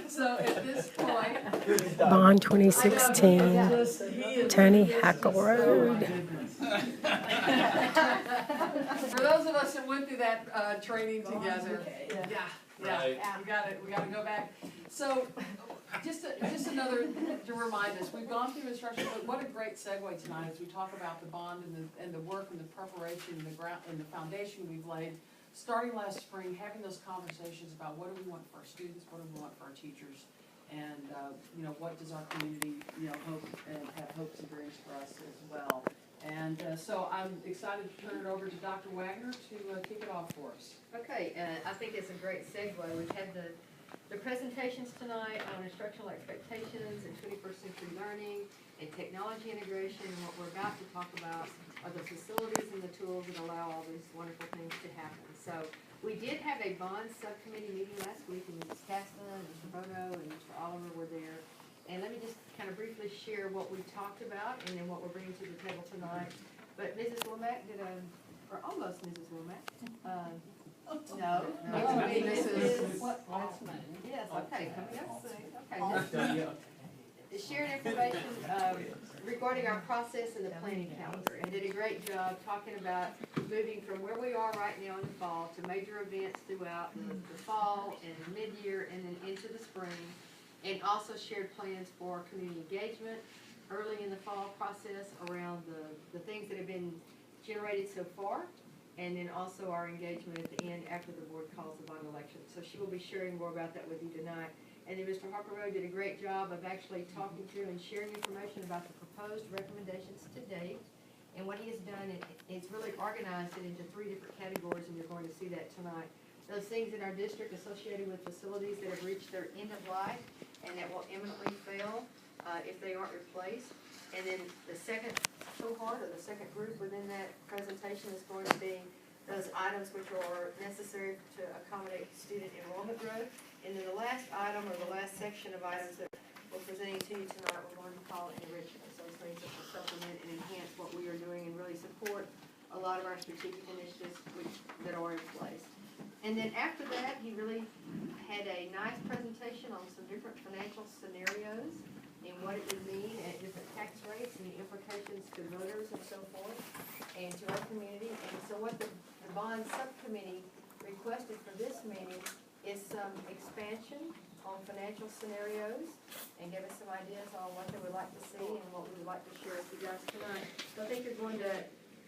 So at this point, Bond 2016, Tony Hackle Road. For those of us that went through that training together, yeah, Right. we gotta go back. So, just another to remind us, we've gone through instruction, but what a great segue tonight as we talk about the bond and the work and the preparation and the ground and the foundation we've laid. Starting last spring, having those conversations about what do we want for our students, what do we want for our teachers, and you know, what does our community, you know, hope and have hopes and dreams for us as well. And so I'm excited to turn it over to Dr. Wagner to kick it off for us. Okay, I think it's a great segue. We've had the presentations tonight on instructional expectations and 21st century learning and technology integration, and what we're about to talk about are the facilities and the tools that allow all these wonderful things to happen. So we did have a bond subcommittee meeting last week, and Ms. Casta and Mr. Bono and Mr. Oliver were there. And let me just kind of briefly share what we talked about and then what we're bringing to the table tonight. But Mrs. Womack did or almost Mrs. Womack. No. Mrs. Altman. Yes, okay, coming up soon. Okay. Shared information regarding our process and the planning calendar, and did a great job talking about moving from where we are right now in the fall to major events throughout the fall and mid-year and then into the spring, and also shared plans for community engagement early in the fall process around the things that have been generated so far, and then also our engagement at the end after the board calls the bond election. So she will be sharing more about that with you tonight. And then Mr. Harper Rowe did a great job of actually talking through and sharing information about the proposed recommendations to date. And what he has done, it's really organized it into 3 different categories, and you're going to see that tonight. Those things in our district associated with facilities that have reached their end of life and that will imminently fail if they aren't replaced. And then the second cohort, or the second group within that presentation, is going to be those items which are necessary to accommodate student enrollment growth. And then the last item, or the last section of items that we're presenting to you tonight, we're going to call enrichment. So those things that will supplement and enhance what we are doing and really support a lot of our strategic initiatives that are in place. And then after that, he really had a nice presentation on some different financial scenarios and what it would mean at different tax rates and the implications to voters and so forth, and to our community. And so what the bond subcommittee requested for this meeting is some expansion on financial scenarios and give us some ideas on what they would like to see and what we would like to share with you guys tonight. So I think you're going to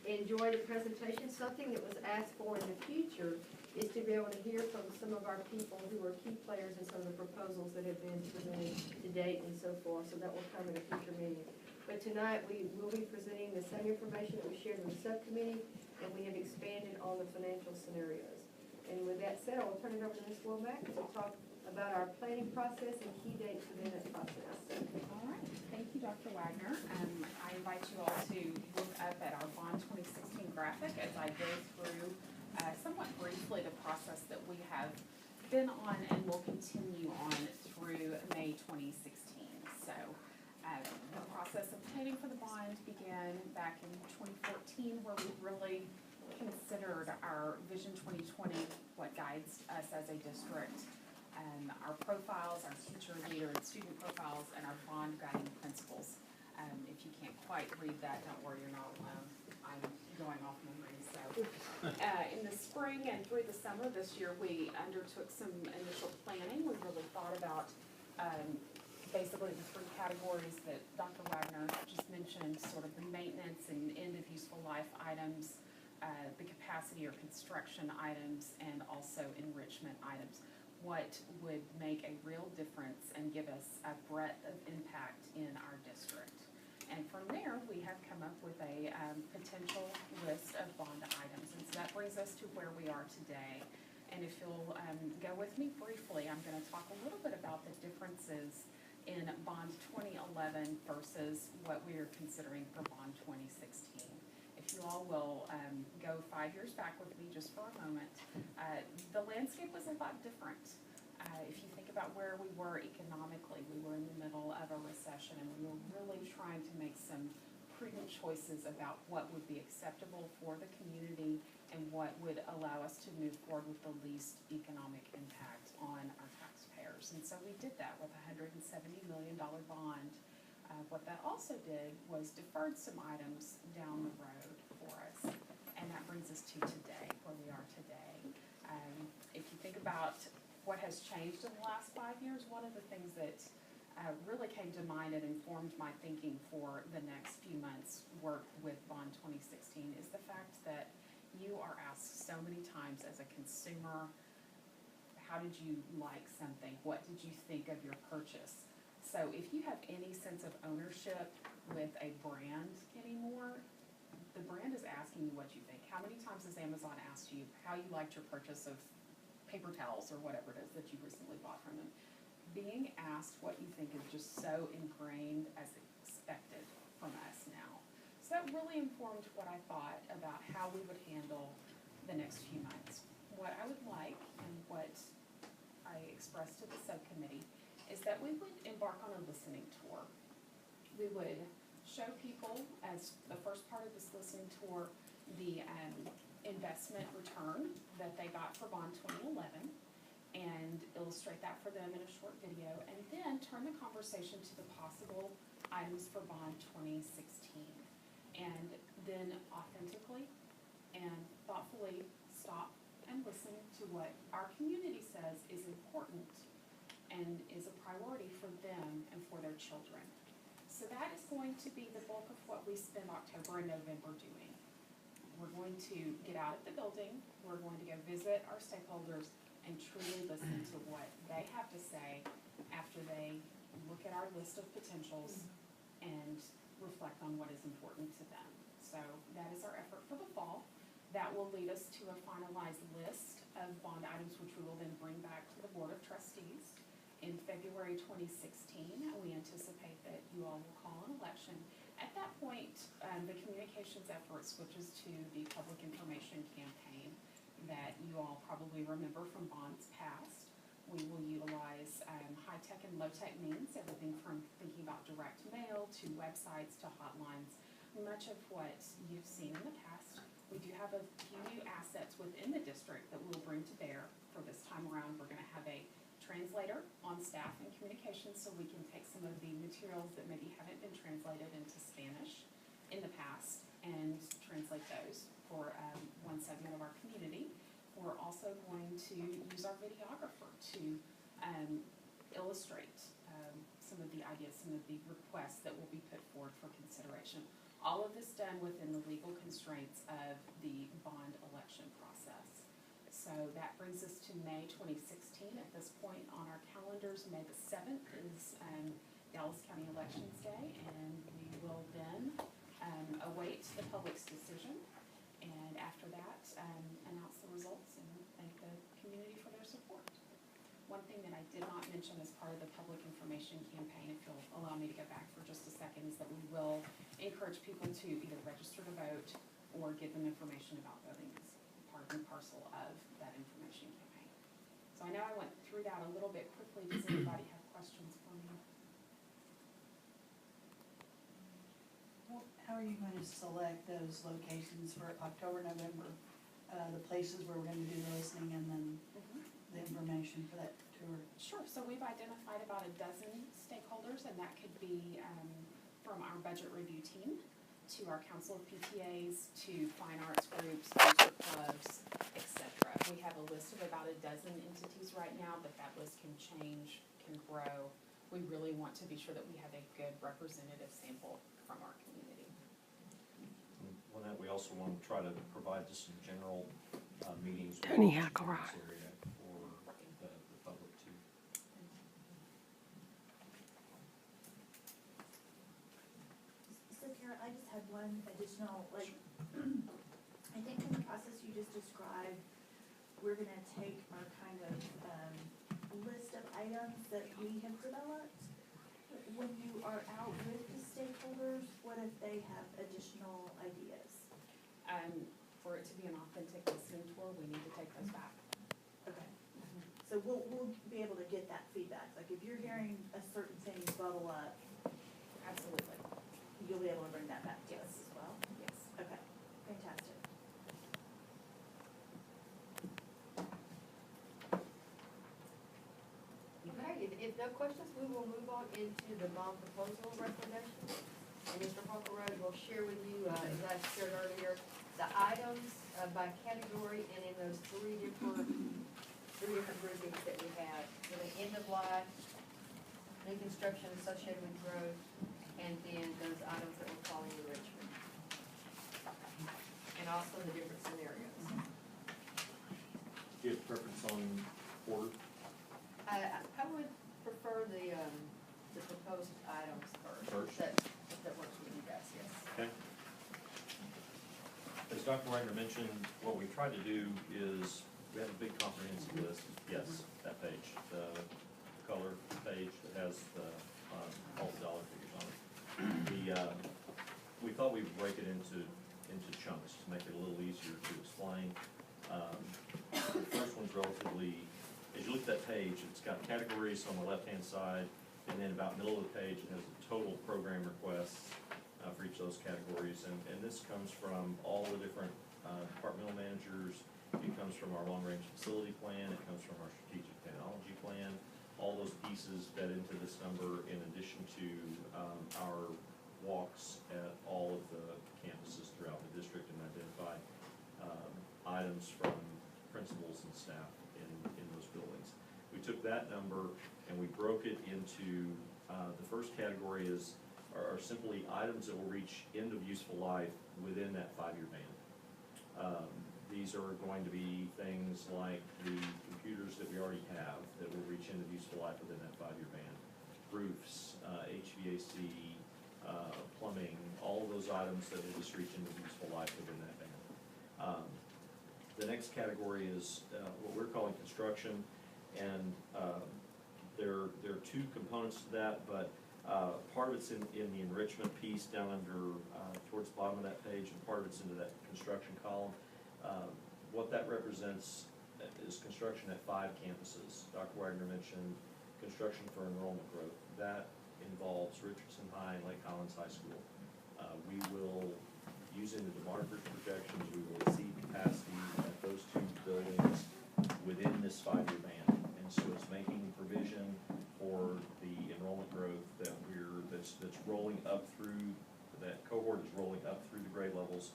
enjoy the presentation. Something that was asked for in the future is to be able to hear from some of our people who are key players in some of the proposals that have been presented to date and so forth. So that will come in a future meeting. But tonight we will be presenting the same information that we shared in the subcommittee, and we have expanded on the financial scenarios. And with that said, I will turn it over to Ms. Womack to talk about our planning process and key dates within that process. All right, thank you, Dr. Wagner. I invite you all to look up at our Bond 2016 graphic as I go through somewhat briefly the process that we have been on and will continue on through May 2016. So the process of planning for the bond began back in 2014, where we really considered our Vision 2020, what guides us as a district, our profiles, our teacher, leader, and student profiles, and our bond guiding principles. If you can't quite read that, don't worry, you're not alone. I'm going off memory. So in the spring and through the summer this year, we undertook some initial planning. We really thought about basically the 3 categories that Dr. Wagner just mentioned, sort of the maintenance and end of useful life items, the capacity or construction items, and also enrichment items. What would make a real difference and give us a breadth of impact in our district. And from there, we have come up with a potential list of bond items. And so that brings us to where we are today. And if you'll go with me briefly, I'm going to talk a little bit about the differences in Bond 2011 versus what we are considering for Bond 2016. If you all will go 5 years back with me just for a moment, the landscape was a lot different. If you think about where we were economically, we were in the middle of a recession, and we were really trying to make some prudent choices about what would be acceptable for the community and what would allow us to move forward with the least economic impact on our with a $170 million bond. What that also did was deferred some items down the road for us, and that brings us to today, where we are today. If you think about what has changed in the last 5 years, one of the things that really came to mind and informed my thinking for the next few months' work with Bond 2016 is the fact that you are asked so many times as a consumer, how did you like something? What did you think of your purchase? So if you have any sense of ownership with a brand anymore, the brand is asking you what you think. How many times has Amazon asked you how you liked your purchase of paper towels or whatever it is that you recently bought from them? Being asked what you think is just so ingrained as expected from us now. So that really informed what I thought about how we would handle the next few months. What I would like and what I expressed to the subcommittee is that we would embark on a listening tour. We would show people, as the first part of this listening tour, the investment return that they got for Bond 2011 and illustrate that for them in a short video, and then turn the conversation to the possible items for Bond 2016. And then authentically and thoughtfully stop and listen to what our community says is important and is a priority for them and for their children. So that is going to be the bulk of what we spend October and November doing. We're going to get out at the building, we're going to go visit our stakeholders and truly listen to what they have to say after they look at our list of potentials and reflect on what is important to them. So that is our effort for the fall. That will lead us to a finalized list of bond items, which we will then bring back to the Board of Trustees. In February 2016, we anticipate that you all will call an election. At that point, the communications effort switches to the public information campaign that you all probably remember from bonds past. We will utilize high-tech and low-tech means, everything from thinking about direct mail to websites to hotlines, much of what you've seen in the past. We do have a few new assets within the district that we'll bring to bear for this time around. We're going to have a translator on staff and communications, so we can take some of the materials that maybe haven't been translated into Spanish in the past and translate those for one segment of our community. We're also going to use our videographer to illustrate some of the ideas, some of the requests that will be put forward for consideration. All of this done within the legal constraints of the bond election process. So that brings us to May 2016. At this point on our calendars, May the 7th is Dallas County Elections Day, and we will then await the public's decision, and after that, announce the results and thank the community for their support. One thing that I did not mention as part of the public information campaign, if you'll allow me to go back for just a second, is that we will encourage people to either register to vote or give them information about voting as part and parcel of that information campaign. So I know I went through that a little bit quickly. Does anybody have questions for me? Well, how are you going to select those locations for October, November? The places where we're going to do the listening and then the information for that tour? Sure. So we've identified about a dozen stakeholders, and that could be from our budget review team to our council of PTAs to fine arts groups, booster clubs, etc. We have a list of about a dozen entities right now, but that list can change, can grow. We really want to be sure that we have a good representative sample from our community. Lynette, we also want to try to provide just some general meetings with Tony the Hackelrod. area for the public too. So Kara, I just had one additional, I think in the process you just described, we're gonna take our kind of, list of items that we have developed. When you are out with the stakeholders, what if they have additional ideas? For it to be an authentic listening tour, we need to take those back. Okay. So we'll be able to get that feedback, like if you're hearing a certain thing bubble up, Absolutely. you'll be able to bring that back to us Yes. as well? Yes. Okay, fantastic. Okay, it If no questions, we will move on into the bond proposal recommendations. And Mr. Huckleroad will share with you, as I shared earlier, the items by category and in those three different groupings that we have. For the end of life, new construction associated with growth, and then those items that we're calling enrichment. And also the different scenarios. Do you have preference on order? I would prefer the proposed items first. First. That works with you guys, yes. Okay. As Dr. Wagner mentioned, what we tried to do is, we have a big comprehensive list. Yes, that page, the color page that has the, all the dollar figures on it. We thought we'd break it into chunks to make it a little easier to explain. The first one's relatively, as you look at that page, it's got categories on the left-hand side, and then about middle of the page, it has the total program requests for each of those categories. And this comes from all the different departmental managers. It comes from our long-range facility plan. It comes from our strategic technology plan. All those pieces fed into this number in addition to our walks at all of the campuses throughout the district and identify items from principals and staff in those buildings. We took that number and we broke it into, the first category are simply items that will reach end of useful life within that 5-year band. These are going to be things like the computers that we already have that will reach end of useful life within that 5-year band. Roofs, HVAC, plumbing, all of those items that will just reach end of useful life within that band. The next category is what we're calling construction, and there are two components to that, but part of it's in the enrichment piece down under towards the bottom of that page, and part of it's into that construction column. What that represents is construction at 5 campuses. Dr. Wagner mentioned construction for enrollment growth. That involves Richardson High and Lake Collins High School. We will, using the demographic projections, we will exceed capacity at those 2 buildings within this 5-year band. And so it's making provision for the enrollment growth that's rolling up through, that cohort is rolling up through the grade levels,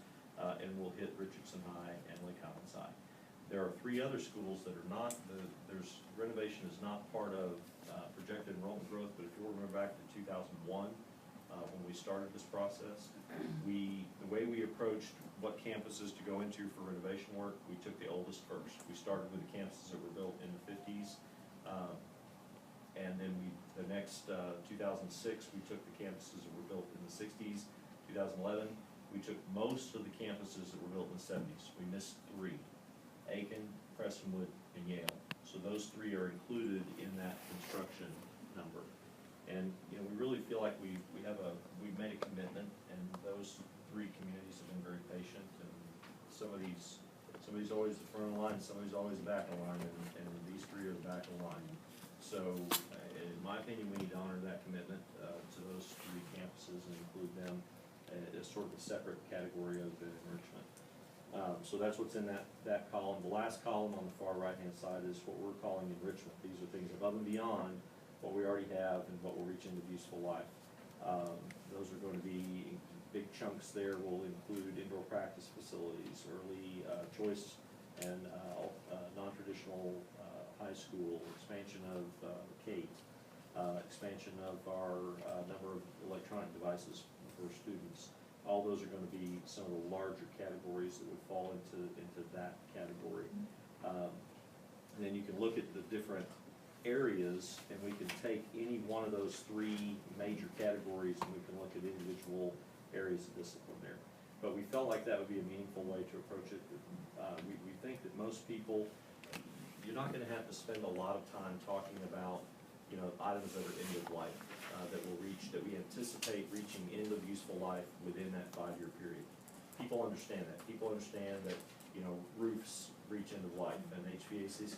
and will hit Richardson High and Lake Collins High. There are 3 other schools that are not, renovation is not part of projected enrollment growth, but if you'll remember back to 2001, when we started this process, the way we approached what campuses to go into for renovation work, we took the oldest first. We started with the campuses that were built in the 50s, and then the next 2006, we took the campuses that were built in the 60s. 2011, we took most of the campuses that were built in the 70s. We missed 3, Aiken, Prestonwood, and Yale. So those 3 are included in that construction number. And we really feel like we've made a commitment, and those 3 communities have been very patient. And somebody's always the front of the line, somebody's always the back of the line, and these 3 are the back of the line. So, in my opinion, we need to honor that commitment to those 3 campuses and include them as sort of a separate category of the enrichment. So that's what's in that column. The last column on the far right-hand side is what we're calling enrichment. These are things above and beyond what we already have and what will reach into useful life. Those are going to be big chunks there. Will include indoor practice facilities, early choice and non-traditional high school, expansion of Kate, expansion of our number of electronic devices for students. All those are going to be some of the larger categories that would fall into that category. And then you can look at the different areas, and we can take any one of those 3 major categories and we can look at individual areas of discipline there. But we felt like that would be a meaningful way to approach it. We think that most people, you're not going to have to spend a lot of time talking about items that are end of life, that we anticipate reaching end of useful life within that 5-year period. People understand that. People understand that roofs reach end of life, and HVAC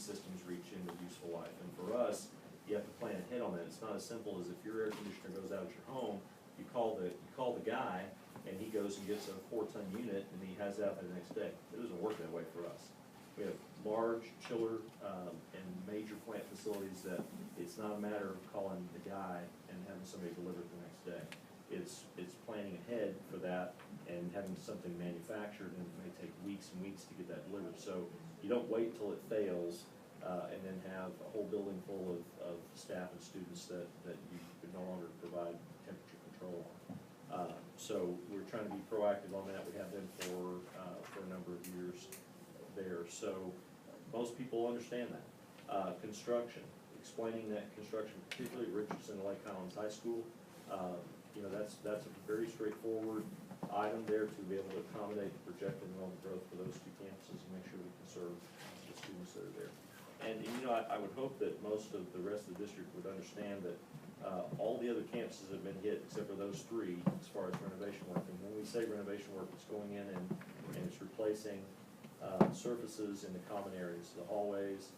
systems reach end of useful life. And for us, you have to plan ahead on that. It's not as simple as if your air conditioner goes out at your home, you call the guy, and he goes and gets a 4-ton unit, and he has that the next day. It doesn't work that way for us. We have large chiller and major plant facilities facilities that it's not a matter of calling the guy and having somebody deliver it the next day. It's planning ahead for that and having something manufactured, and it may take weeks and weeks to get that delivered. So you don't wait till it fails, and then have a whole building full of staff and students that you could no longer provide temperature control on. So we're trying to be proactive on that. We have been for a number of years there. So most people understand that. Construction, explaining that construction, particularly at Richardson and Lake Highlands High School, you know, that's a very straightforward item there to be able to accommodate the projected enrollment growth for those two campuses and make sure we can serve the students that are there. And you know, I would hope that most of the rest of the district would understand that all the other campuses have been hit except for those three as far as renovation work. And when we say renovation work, it's going in and it's replacing surfaces in the common areas, the hallways,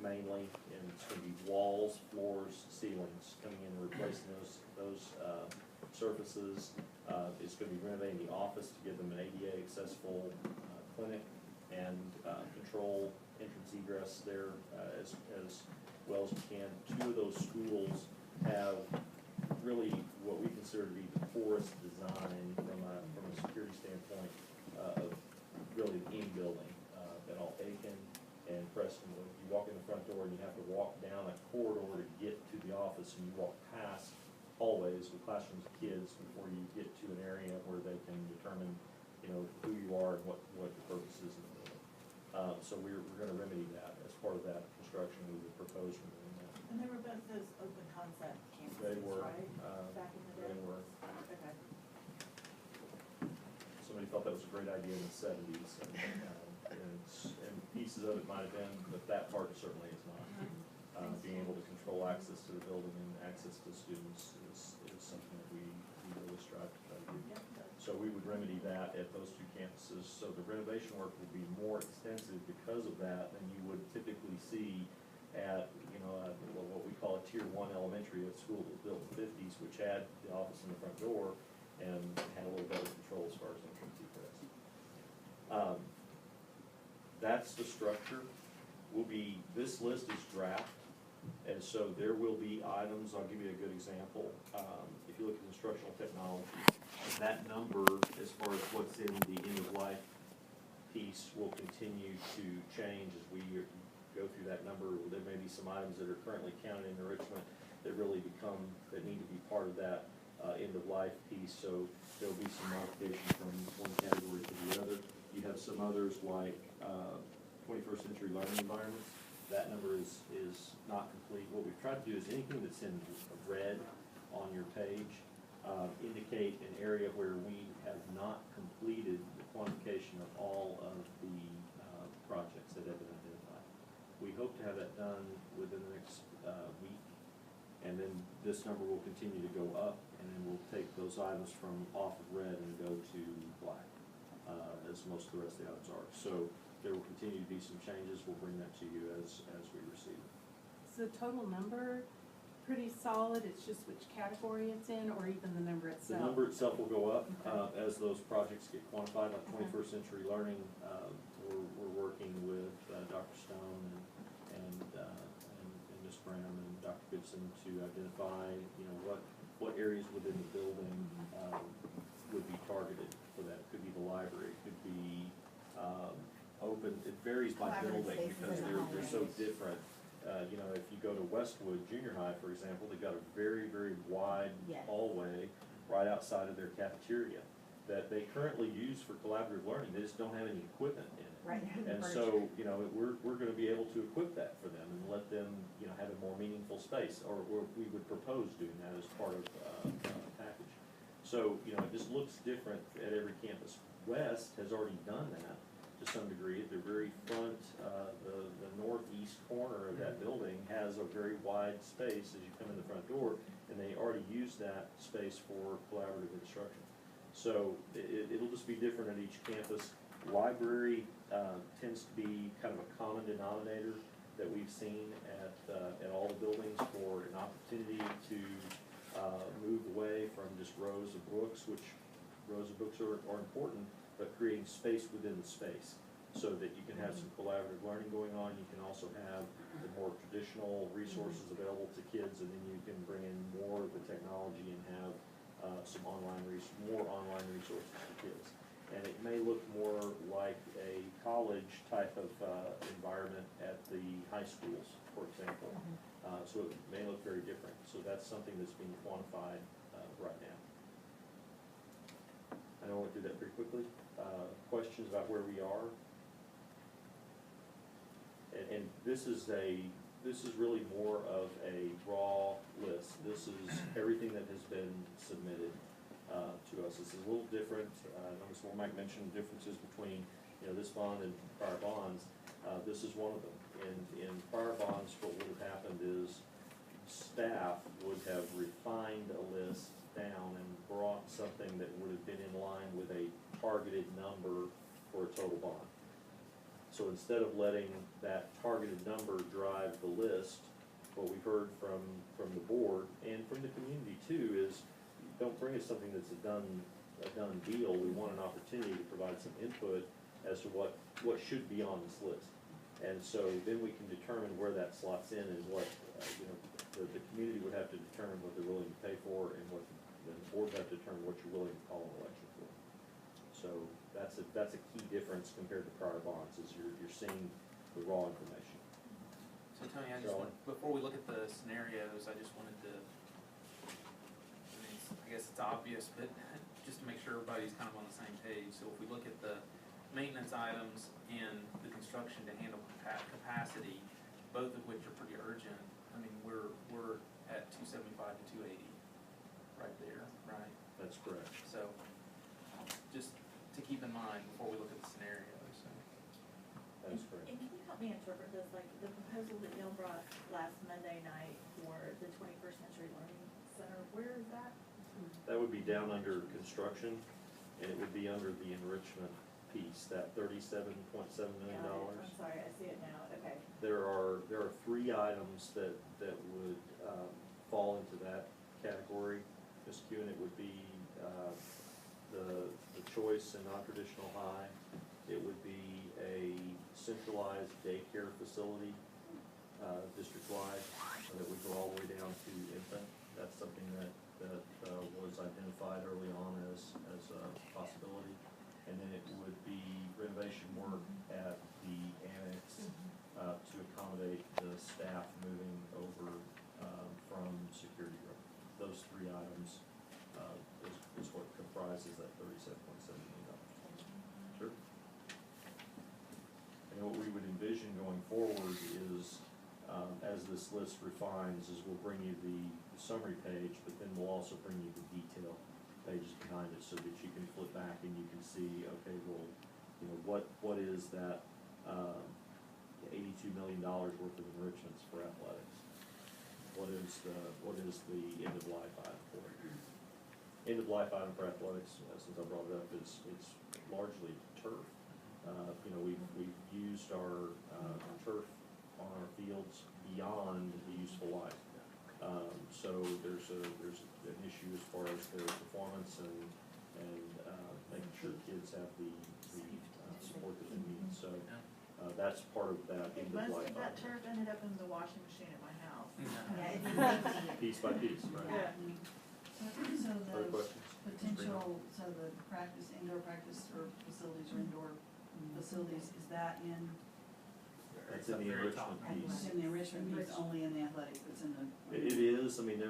mainly, and it's gonna be walls, floors, ceilings, coming in and replacing those surfaces. It's gonna be renovating the office to give them an ADA accessible clinic and control entrance egress there as well as we can. Two of those schools have really what we consider to be the poorest design from a security standpoint of really the building at all. Aiken and Prestonwood. You walk in the front door and you have to walk down a corridor to get to the office, and you walk past hallways with classrooms of kids before you get to an area where they can determine, you know, who you are and what the purpose is of the building. So we're gonna remedy that. As part of that construction, we would propose removing that. And they were both those open concept They campuses, were, right? Back in the day? they were. Okay. Somebody thought that was a great idea in the seventies, and pieces of it might have been, but that part certainly is not. Being able to control access to the building and access to students is something that we really strive to try to do. So we would remedy that at those two campuses. So the renovation work will be more extensive because of that than you would typically see at, you know, what we call a tier 1 elementary, a school that was built in the 50s, which had the office in the front door and had a little better control as far as entrance egress. That's the structure. This list is draft, and so there will be items. I'll give you a good example. If you look at instructional technology, that number, as far as what's in the end-of-life piece, will continue to change as we go through that number. There may be some items that are currently counted in enrichment that really that need to be part of that end-of-life piece. So there'll be some modification from one category to the other. You have some others like 21st century learning environments. That number is not complete. What we've tried to do is anything that's in red on your page, indicate an area where we have not completed the quantification of all of the projects that have been identified. We hope to have that done within the next week, and then this number will continue to go up, and then we'll take those items from off of red and go to black, as most of the rest of the items are. So there will continue to be some changes. We'll bring that to you as we receive it. So total number, pretty solid, it's just which category it's in, or even the number The itself? number itself will go up Okay. as those projects get quantified, like Okay. 21st century learning. We're working with Dr. Stone and Ms. Bram and Dr. Gibson to identify, you know, what areas within the building would be targeted for that. It could be the library, it could be open. It varies by Collaborative building spaces because in the they're so hallways. different. You know, if you go to Westwood Junior High, for example, they've got a very, very wide Yes. hallway right outside of their cafeteria that they currently use for collaborative learning. They just don't have any equipment in it. Right. And so, you know, we're gonna be able to equip that for them and let them, you know, have a more meaningful space, or we would propose doing that as part of a package. So, you know, it just looks different at every campus. West has already done that to some degree. At the very front, the northeast corner of that building has a very wide space as you come in the front door, and they already use that space for collaborative instruction. So it'll just be different at each campus. Library tends to be kind of a common denominator that we've seen at all the buildings for an opportunity to move away from just rows of books, which rows of books are important, but creating space within the space. so that you can have some collaborative learning going on. You can also have the more traditional resources available to kids, and then you can bring in more of the technology and have some more online resources for kids. And it may look more like a college type of environment at the high schools, for example. So it may look very different. So that's something that's being quantified right now. I know I went through that pretty quickly. Questions about where we are? And this is really more of a raw list. This is everything that has been submitted to us. This is a little different. Ms. Womack mentioned differences between, this bond and prior bonds. This is one of them. In prior bonds, what would have happened is staff would have refined a list down and brought something that would have been in line with a targeted number for a total bond. So instead of letting that targeted number drive the list, what we've heard from the board and from the community too is, don't bring us something that's a done deal. We want an opportunity to provide some input as to what should be on this list. And so then we can determine where that slots in and what, the community would have to determine what they're willing to pay for, and what the board would have to determine what you're willing to call an election for. So that's a key difference compared to prior bonds, is you're seeing the raw information. So Tony, before we look at the scenarios, I just wanted to, I guess it's obvious, but just to make sure everybody's kind of on the same page. So if we look at the maintenance items and the construction to handle capacity, both of which are pretty urgent, I mean, we're at 275 to 280 right there, right? That's correct. So just to keep in mind before we look at the scenarios. That is correct. And can you help me interpret this, like the proposal that Neil brought last Monday night for the 21st Century Learning Center, where is that? That would be down under construction, and it would be under the enrichment piece, that $37.7 million. I'm sorry, I see it now, okay. There are 3 items that would fall into that category, Ms. Q, and it would be the choice and non-traditional high. It would be a centralized daycare facility, district-wide, that would go all the way down to infant. That's something that was identified early on as a possibility. And then it would be renovation work at the annex to accommodate the staff moving over from security room. Those 3 items is what comprises that $37.7 million. Sure. And what we would envision going forward is, as this list refines, is we'll bring you the summary page, but then we'll also bring you the detail pages behind it, so that you can flip back and you can see, okay, well, what is that $82 million worth of enrichments for athletics? What is the end of life item for it? End of life item for athletics, since I brought it up, it's largely turf. We've used our turf on our fields beyond the useful life. So there's an issue as far as their performance and making sure kids have the support that they need. So that's part of that end of life. Most of that turf ended up in the washing machine at my house. Piece by piece, right? So Other those questions? potential, so the indoor practice or facilities or indoor facilities, is that in, It's in the enrichment piece. it's in the enrichment piece, only in the athletics, it's in the. It is, I mean,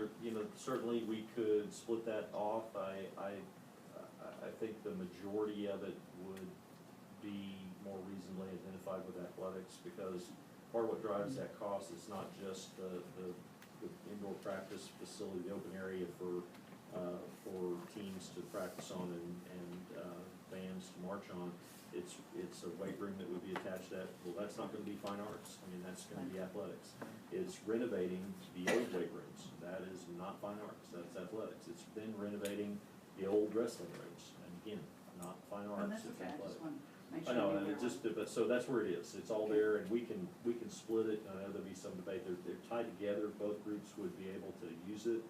certainly we could split that off. I think the majority of it would be more reasonably identified with athletics, because part of what drives that cost is not just the indoor practice facility, the open area for teams to practice on and bands to march on. It's a weight room that would be attached to that. Well, that's not gonna be fine arts. I mean, that's gonna be athletics. It's renovating the old weight rooms. That is not fine arts. That's athletics. It's then renovating the old wrestling rooms. And again, not fine Oh, arts, that's it's okay, I just athletics. want to make I sure. know, we and were it just, but, so that's where it is. It's all there, and we can split it. I know there'll be some debate. They're tied together. Both groups would be able to use it,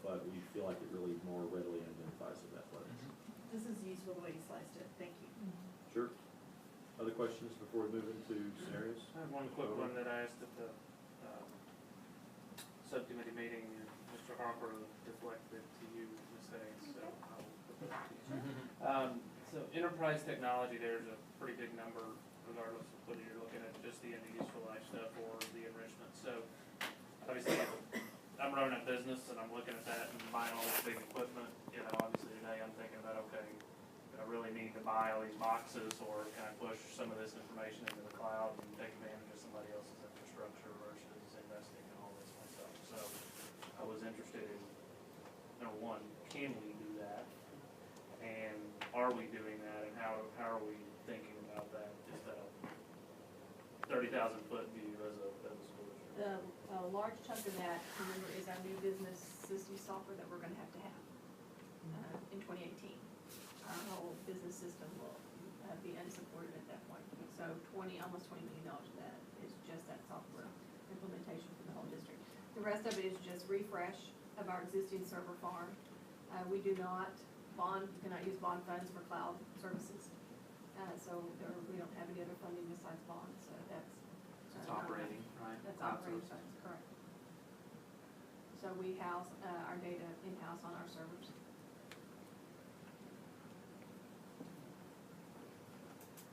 but we feel like it really more readily identifies with athletics. This is useful the way you sliced it, thank you. Sure. Other questions before we move into scenarios? I have one quick one that I asked at the subcommittee meeting, and Mr. Harper deflected to you, Ms. Hayes, so I will put that to you. So enterprise technology, there's a pretty big number regardless of whether you're looking at just the end of useful life stuff or the enrichment. So obviously, I'm running a business and I'm looking at that and buying all this big equipment. You know, obviously today I'm thinking about, okay, do I really need to buy all these boxes, or can I push some of this information into the cloud and take advantage of somebody else's infrastructure versus investing in all this myself? So I was interested in, number one, can we do that? And are we doing that, and how are we thinking about that, just at a 30,000 foot view as a school district? A large chunk of that, remember, is our new business system software that we're gonna have in 2018. Our whole business system will be unsupported at that point. So almost $20 million of that is just that software implementation for the whole district. The rest of it is just refresh of our existing server farm. We do not you cannot use bond funds for cloud services. We don't have any other funding besides bonds, so that's. It's operating, right? That's Cloud operating services. funds, correct. So we house our data in-house on our servers.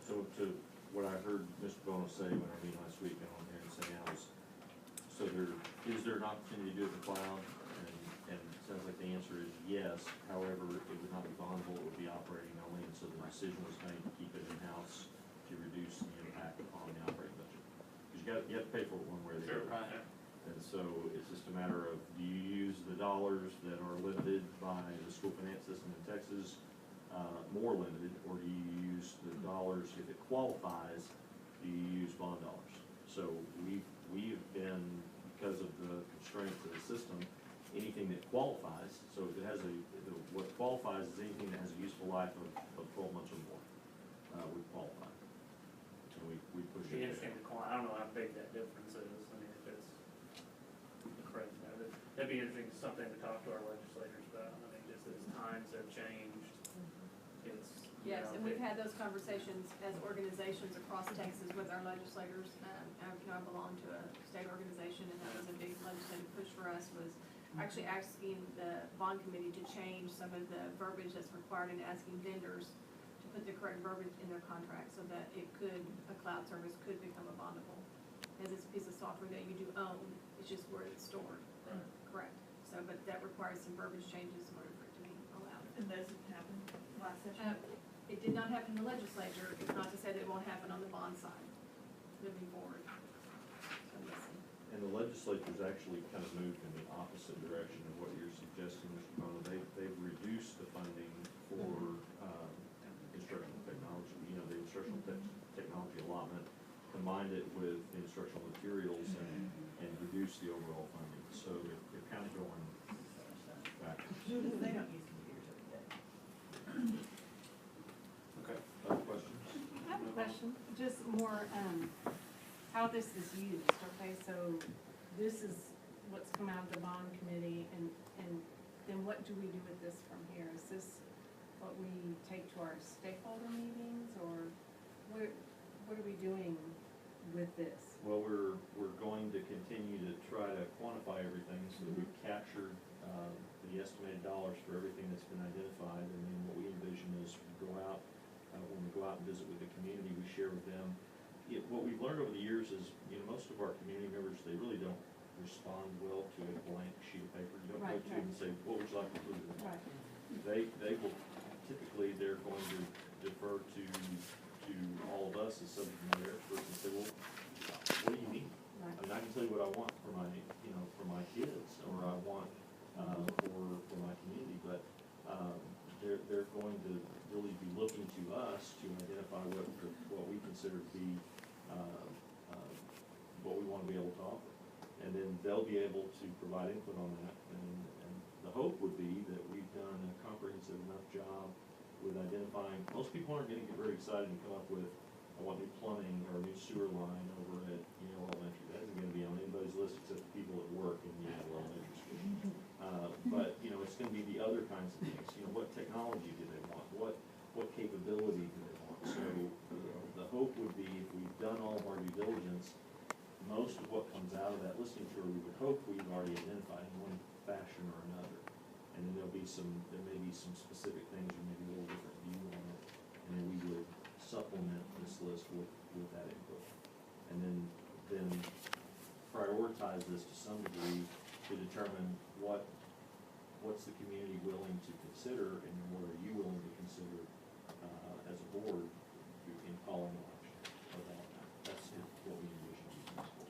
So to what I heard Mr. Bono say when I meeting last week, and on here and saying, so is there an opportunity to do it in the cloud? And it sounds like the answer is yes. However, it would not be bondable, it would be operating only, and so the decision was made to keep it in-house to reduce the impact on the operating budget. Because you have to pay for it one way or the Sure, other. right. And so it's just a matter of, do you use the dollars that are limited by the school finance system in Texas, more limited, or do you use the dollars, if it qualifies, do you use bond dollars? So we've been, because of the constraints of the system, anything that qualifies, so if it has what qualifies is anything that has a useful life of 12 months or more, would qualify. So we push It'd be it. interesting to I don't know how big that difference is. I mean, if it's correct, that'd be interesting, something to talk to our legislators about. I mean, just as times have changed, it's. Yes, and we've had those conversations as organizations across Texas with our legislators. I belong to a state organization, and that was a big legislative push for us, was actually asking the bond committee to change some of the verbiage that's required, and asking vendors to put the correct verbiage in their contract so that a cloud service could become a bondable. As it's a piece of software that you do own, it's just where it's stored. Right. Correct. So, but that requires some verbiage changes in order for it to be allowed. And those happened last session? It did not happen in the legislature. It's not to say that it won't happen on the bond side moving forward. So we'll see. And the legislature's actually kind of moved in the opposite direction of what you're suggesting, Mr. Bono. They've reduced the funding for instructional technology, the instructional technology allotment, combined it with the instructional materials and reduced the overall funding. So they're kind of going backwards. They don't use computers every day. Okay, other questions? I have a question, just more, how this is used, okay, so this is what's come out of the bond committee, and then what do we do with this from here? Is this what we take to our stakeholder meetings, or what are we doing with this? Well, we're going to continue to try to quantify everything so that we've captured the estimated dollars for everything that's been identified. And then what we envision is we go out, when we go out and visit with the community, we share with them. What we've learned over the years is, most of our community members, they really don't respond well to a blank sheet of paper. You don't go to them and say, what would you like included in that? They will, typically, they're going to defer to all of us as subject matter experts and say, well, what do you need? I mean, I can tell you what I want for my, for my kids, or I want for my community, but they're going to really be looking to us to identify what we consider to be what we want to be able to offer, and then they'll be able to provide input on that. And the hope would be that we've done a comprehensive enough job with identifying. Most people aren't going to get very excited and come up with, I want new plumbing or a new sewer line over at Yale Elementary. That isn't going to be on anybody's list except the people at work in Yale Elementary School. But it's going to be the other kinds of things. What technology do they want? What capability do they want? So the hope would be, if we've done all of our due diligence, most of what comes out of that listening tour, we would hope we've already identified in one fashion or another. And then there may be some specific things, or maybe a little different view on it, and then we would supplement this list with that input. And then prioritize this to some degree to determine what's the community willing to consider, and what are you willing to consider, as a board in calling election or that. That's what we envision using this for.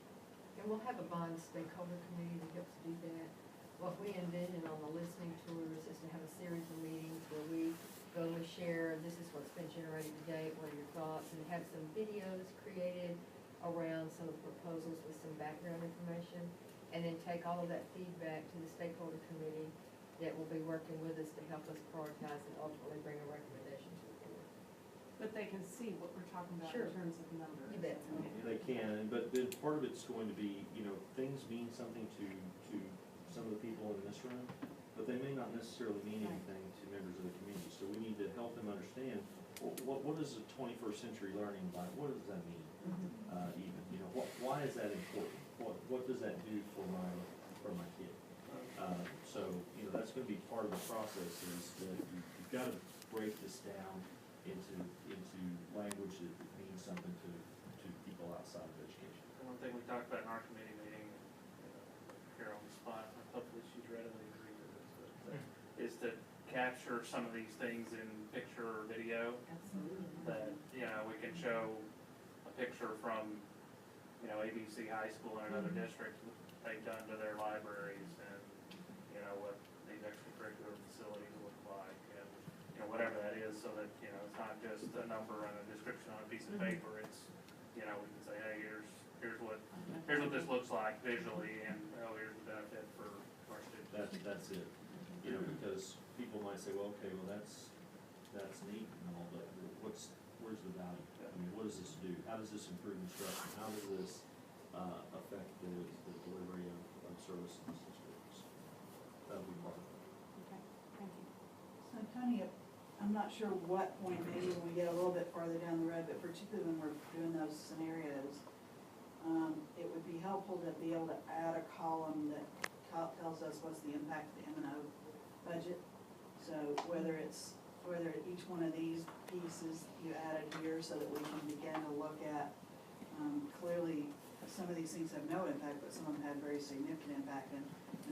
And we'll have a bond stakeholder committee that helps do that. What we envision on the listening tours is to have a series of meetings where we go and share, this is what's been generated to date, what are your thoughts, and have some videos created around some of the proposals with some background information, and then take all of that feedback to the stakeholder committee that will be working with us to help us prioritize and ultimately bring a recommendation to the board. But they can see what we're talking about Sure. in terms of numbers. You bet. They can, but then part of it's going to be, things mean something to some of the people in this room, but they may not necessarily mean anything to members of the community. So we need to help them understand, what is a 21st century learning by, what does that mean? Even, why is that important? What does that do for my kid? So, that's gonna be part of the process, is that you've gotta break this down into language that means something to people outside of education. One thing we talked about in our committee meeting, here on the spot, hopefully she's readily agreed to this, but is to capture some of these things in picture or video. Absolutely. That, we can show a picture from, ABC High School in another district, what they've done to their libraries, and, what these extracurricular facilities look like, and, whatever that is, so that, it's not just a number and a description on a piece of paper, it's, we can say, hey, here's what this looks like visually, and, here's the benefit for our students. That's it, because people might say, well, okay, that's neat and all, but where's the value? I mean, what does this do? How does this improve instruction? How does this affect the delivery of services in schools? That'll be part of it. Okay, thank you. So Tony, I'm not sure what point, maybe when we get a little bit farther down the road, but particularly when we're doing those scenarios, it would be helpful to be able to add a column that tells us what's the impact of the M&O budget. So whether each one of these pieces you added here, so that we can begin to look at, clearly, some of these things have no impact, but some of them had very significant impact, and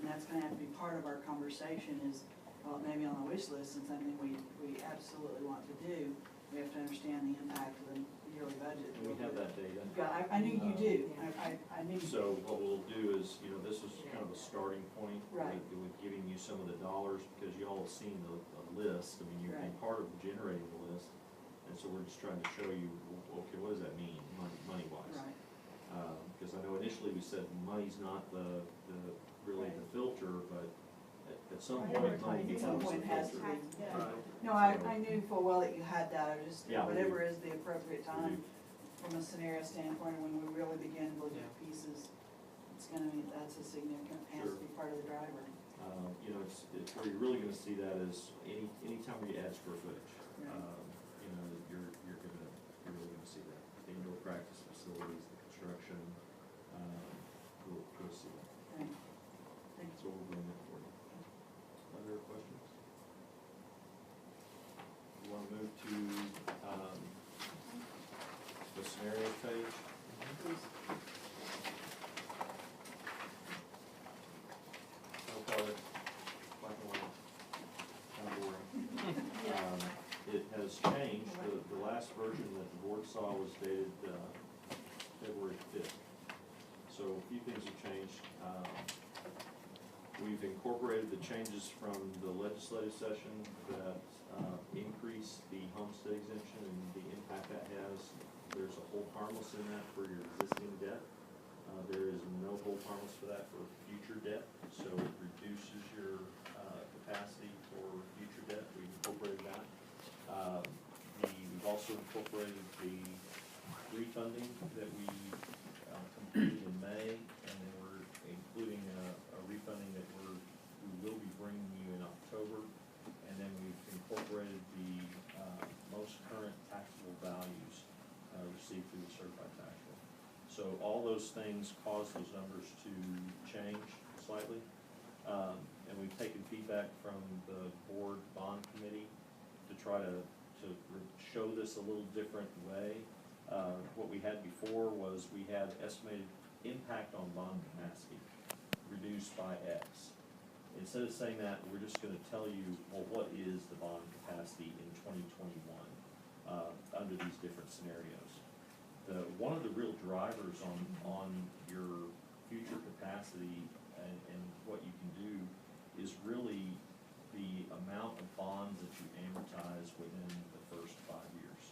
that's gonna have to be part of our conversation is, well, maybe on the wish list, and something we absolutely want to do, we have to understand the impact of the yearly budget. And we have that data. Yeah, I knew you do, I knew you do. So what we'll do is, this is kind of a starting point. Right. With giving you some of the dollars, because you all have seen the list. I mean, you've been Right. part of generating the list. And so we're just trying to show you, okay, what does that mean, money-wise? Right. Because I know initially we said money's not really the filter, but at some point, money At some becomes the point it has to filter. be, yeah. Right. No, I knew full well that you had that, I just, Yeah, we whatever do. is the appropriate time from a scenario standpoint, when we really begin to look at pieces, it's gonna be, that's a significant, has to be part of the driver. It's where you're really gonna see that is anytime we add square footage. Right. You're really gonna see that. The indoor practice facilities, the construction, we'll see that. Right. Thanks. So we'll bring that for you. Other questions? You wanna move to, the scenarios page? No color, black and white, kind of boring. It has changed, the last version that the board saw was dated, February 5th. So a few things have changed. We've incorporated the changes from the legislative session that increase the homestead exemption and the impact that has. There's a hold harmless in that for your existing debt. There is no hold harmless for that for future debt, so it reduces your capacity for future debt. We incorporated that. We've also incorporated the refunding that we completed in May, and then we're including a refunding that we will be bringing you in October. And then we've incorporated the most current taxable values received through the all those things cause those numbers to change slightly. And we've taken feedback from the board bond committee to try to show this a little different way. What we had before was we had estimated impact on bond capacity reduced by X. Instead of saying that, we're just gonna tell you, well, what is the bond capacity in 2021 under these different scenarios. One of the real drivers on your future capacity and what you can do is really the amount of bonds that you amortize within the first 5 years.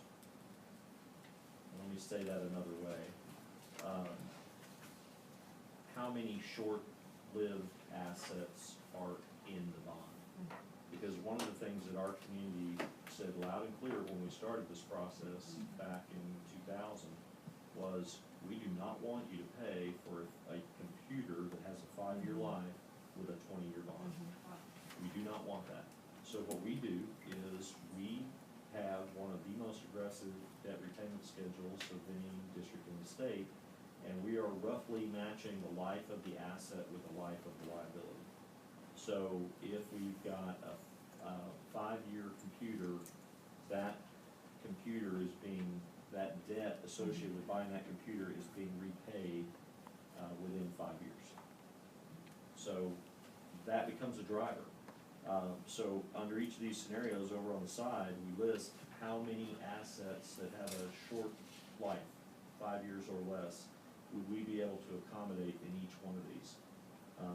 Let me say that another way. How many short-lived assets are in the bond? Because one of the things that our community said loud and clear when we started this process back in 2000 was, we do not want you to pay for a computer that has a 5-year life with a 20-year bond. We do not want that. So what we do is we have one of the most aggressive debt repayment schedules of any district in the state, and we are roughly matching the life of the asset with the life of the liability. So if we've got a 5-year computer, that computer is that debt associated with buying that computer is being repaid within 5 years. So that becomes a driver. So under each of these scenarios over on the side, we list how many assets that have a short life, 5 years or less, would we be able to accommodate in each one of these.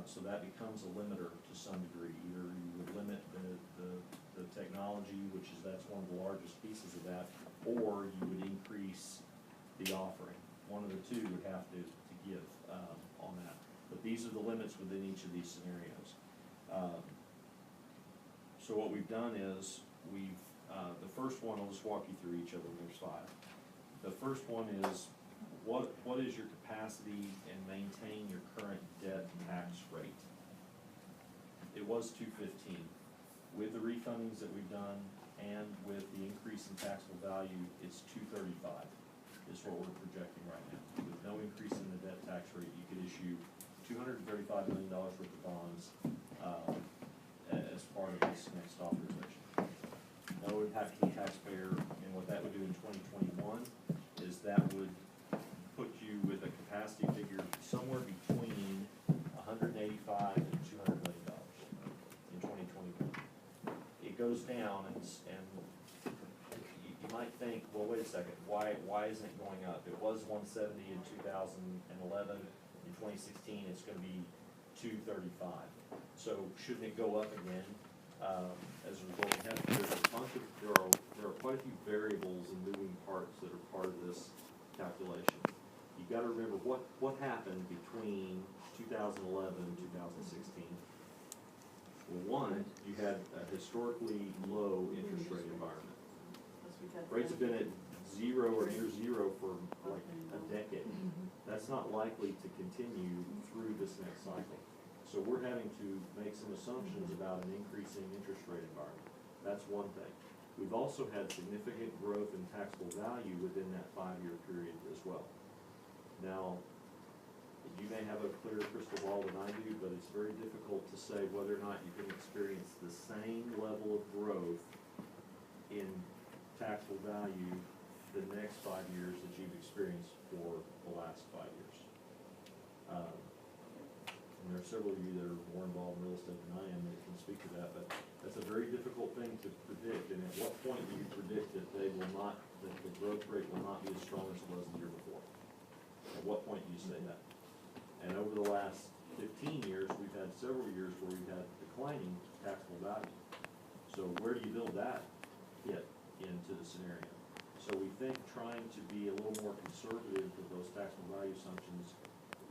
So that becomes a limiter to some degree. Either you would limit the technology, that's one of the largest pieces of that, or you would increase the offering. One of the two would have to give on that. But these are the limits within each of these scenarios. So what we've done is the first one, I'll just walk you through each of them, there's 5. The first one is, what is your capacity and maintain your current debt tax rate? It was 215. With the refundings that we've done and with the increase in taxable value, it's 235 is what we're projecting right now. With no increase in the debt tax rate, you could issue $235 million worth of bonds as part of this next authorization. No impact to the taxpayer, and what that would do in 2021 is that would put you with a capacity figure somewhere between 185 and $200 million in 2021. It goes down, and you might think, well, wait a second, why isn't it going up? It was 170 in 2011. In 2016, it's going to be 235. So shouldn't it go up again as a result? There are quite a few variables and moving parts that are part of this calculation. You got to remember what happened between 2011 and 2016. Well, one, you had a historically low interest rate environment. Rates have been at 0 or near 0 for like a decade. That's not likely to continue through this next cycle. So we're having to make some assumptions about an increasing interest rate environment. That's one thing. We've also had significant growth in taxable value within that 5-year period as well. Now, you may have a clearer crystal ball than I do, but it's very difficult to say whether or not you can experience the same level of growth in taxable value the next 5 years that you've experienced for the last 5 years. And there are several of you that are more involved in real estate than I am that can speak to that, but that's a very difficult thing to predict. And at what point do you predict that that the growth rate will not be as strong as it was the year before? At what point do you say that? And over the last 15 years, we've had several years where we've had declining taxable value. So where do you build that hit into the scenario? So we think trying to be a little more conservative with those taxable value assumptions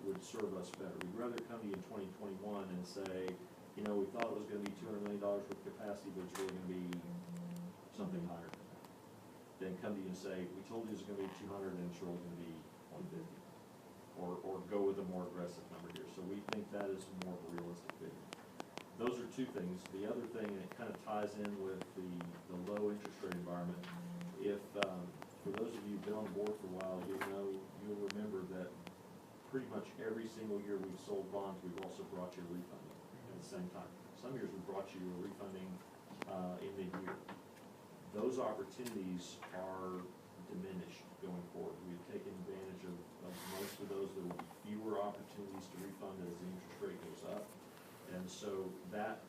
would serve us better. We'd rather come to you in 2021 and say, we thought it was going to be $200 million worth of capacity, but it's really going to be something higher than that. Then come to you and say, we told you it was going to be 200 and it's really going to be 150. Or go with a more aggressive number here. So we think that is more of a realistic figure. Those are two things. The other thing, and it kind of ties in with the low interest rate environment. If for those of you who've been on board for a while, you'll remember that pretty much every single year we've sold bonds, we've also brought you a refunding at the same time. Some years we brought you a refunding, in mid-year. Those opportunities are diminished going forward. We've taken advantage of most of those. There will be fewer opportunities to refund as the interest rate goes up. And so that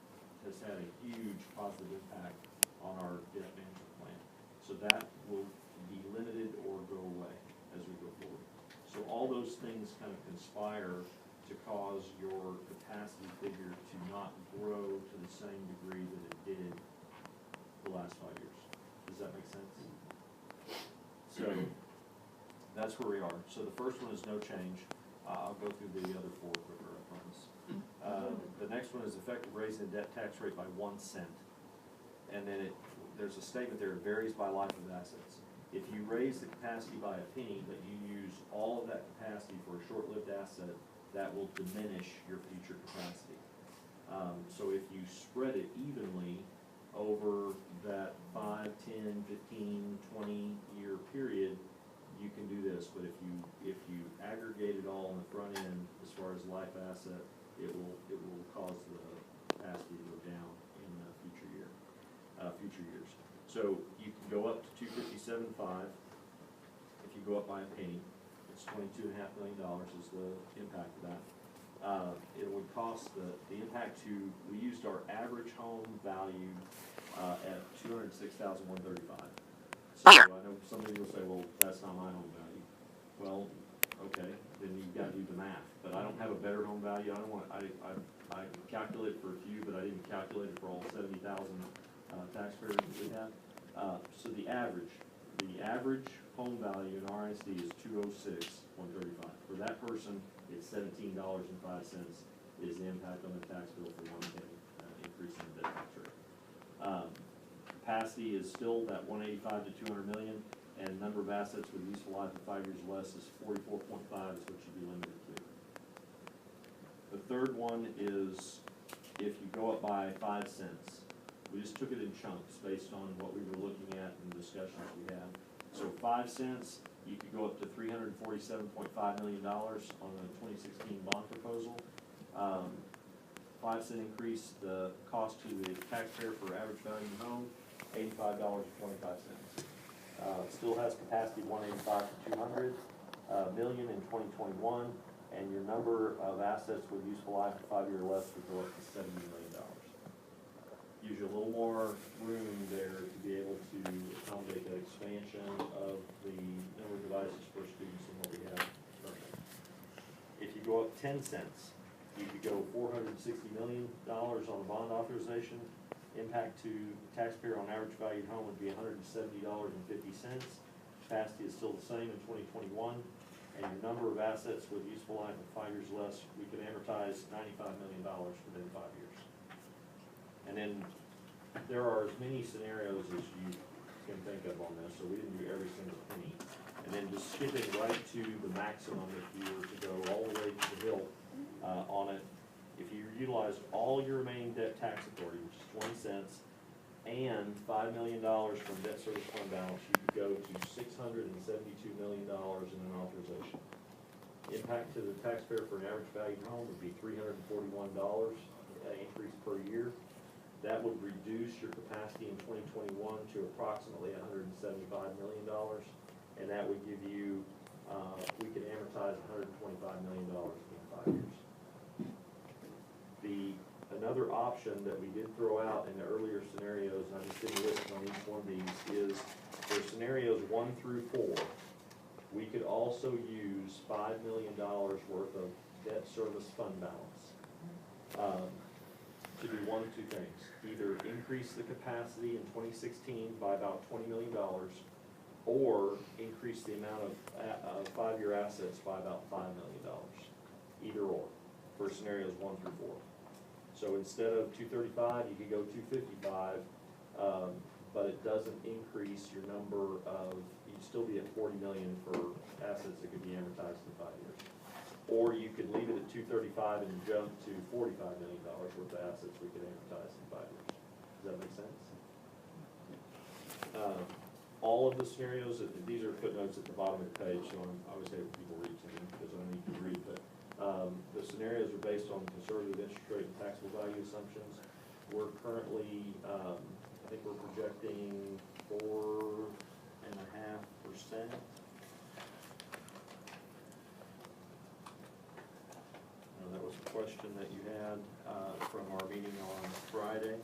has had a huge positive impact on our debt management plan. So that will be limited or go away as we go forward. So all those things kind of conspire to cause your capacity figure to not grow to the same degree that it did the last 5 years. Does that make sense? So that's where we are. So the first one is no change. I'll go through the other four quicker, I promise. The next one is effective raising the debt tax rate by 1 cent. And then there's a statement there, it varies by life of assets. If you raise the capacity by a penny, but you use all of that capacity for a short-lived asset, that will diminish your future capacity. So if you spread it evenly over that 5, 10, 15, 20-year period, you can do this. But if you aggregate it all on the front end, as far as life asset, it will cause the capacity to go down in future years. So you can go up to 257.5 if you go up by a penny. It's $22.5 million is the impact of that. It would cost the impact we used our average home value at $206,135. So I know some of you will say, well, that's not my home value. Well, okay, then you've got to do the math. But I don't have a better home value. I calculated for a few, but I didn't calculate it for all 70,000 taxpayers that we have. So the average home value in our ISD is $206,135. For that person, it's $17.05 is the impact on the tax bill for 1 penny increase in the debt tax rate. Capacity is still that 185 to 200 million, and number of assets with useful life of 5 years or less is 44.5 is what should be limited to. The third one is if you go up by 5 cents. We just took it in chunks based on what we were looking at and the discussions we had. So 5 cents, you could go up to $347.5 million on the 2016 bond proposal. 5 cent increase, the cost to the taxpayer for average value of the home, $85.25. Still has capacity 185 to 200 million in 2021, and your number of assets with useful life of 5 years or less would go up to $70 million. Gives you a little more room there to be able to accommodate that expansion of the number of devices per students than what we have currently. If you go up 10 cents, you could go $460 million on the bond authorization. Impact to taxpayer on average valued home would be $170.50. Capacity is still the same in 2021, and your number of assets with useful life of 5 years or less, we could amortize $95 million within 5 years. And then there are as many scenarios as you can think of on this, so we didn't do every single penny. And then just skipping right to the maximum, if you were to go all the way to the hill on it, if you utilized all your remaining debt tax authority, which is 20 cents, and $5 million from debt service fund balance, you could go to $672 million in an authorization. Impact to the taxpayer for an average valued home would be $341 increase per year. That would reduce your capacity in 2021 to approximately $175 million, and that would give you, we could amortize $125 million in 5 years. Another option that we did throw out in the earlier scenarios, and I just didn't list on each one of these, is for scenarios 1 through 4, we could also use $5 million worth of debt service fund balance. To do one of two things, either increase the capacity in 2016 by about $20 million, or increase the amount of 5-year assets by about $5 million, either or, for scenarios 1 through 4. So instead of 235, you could go 255, but it doesn't increase your number of, you'd still be at 40 million for assets that could be amortized in 5 years. Or you could leave it at 235 and jump to $45 million worth of assets we could amortize in 5 years. Does that make sense? All of the scenarios, these are footnotes at the bottom of the page, so I always have people read to me because I need to read, but The scenarios are based on conservative interest rate and taxable value assumptions. We're currently, I think we're projecting 4.5%. That was a question that you had from our meeting on Friday.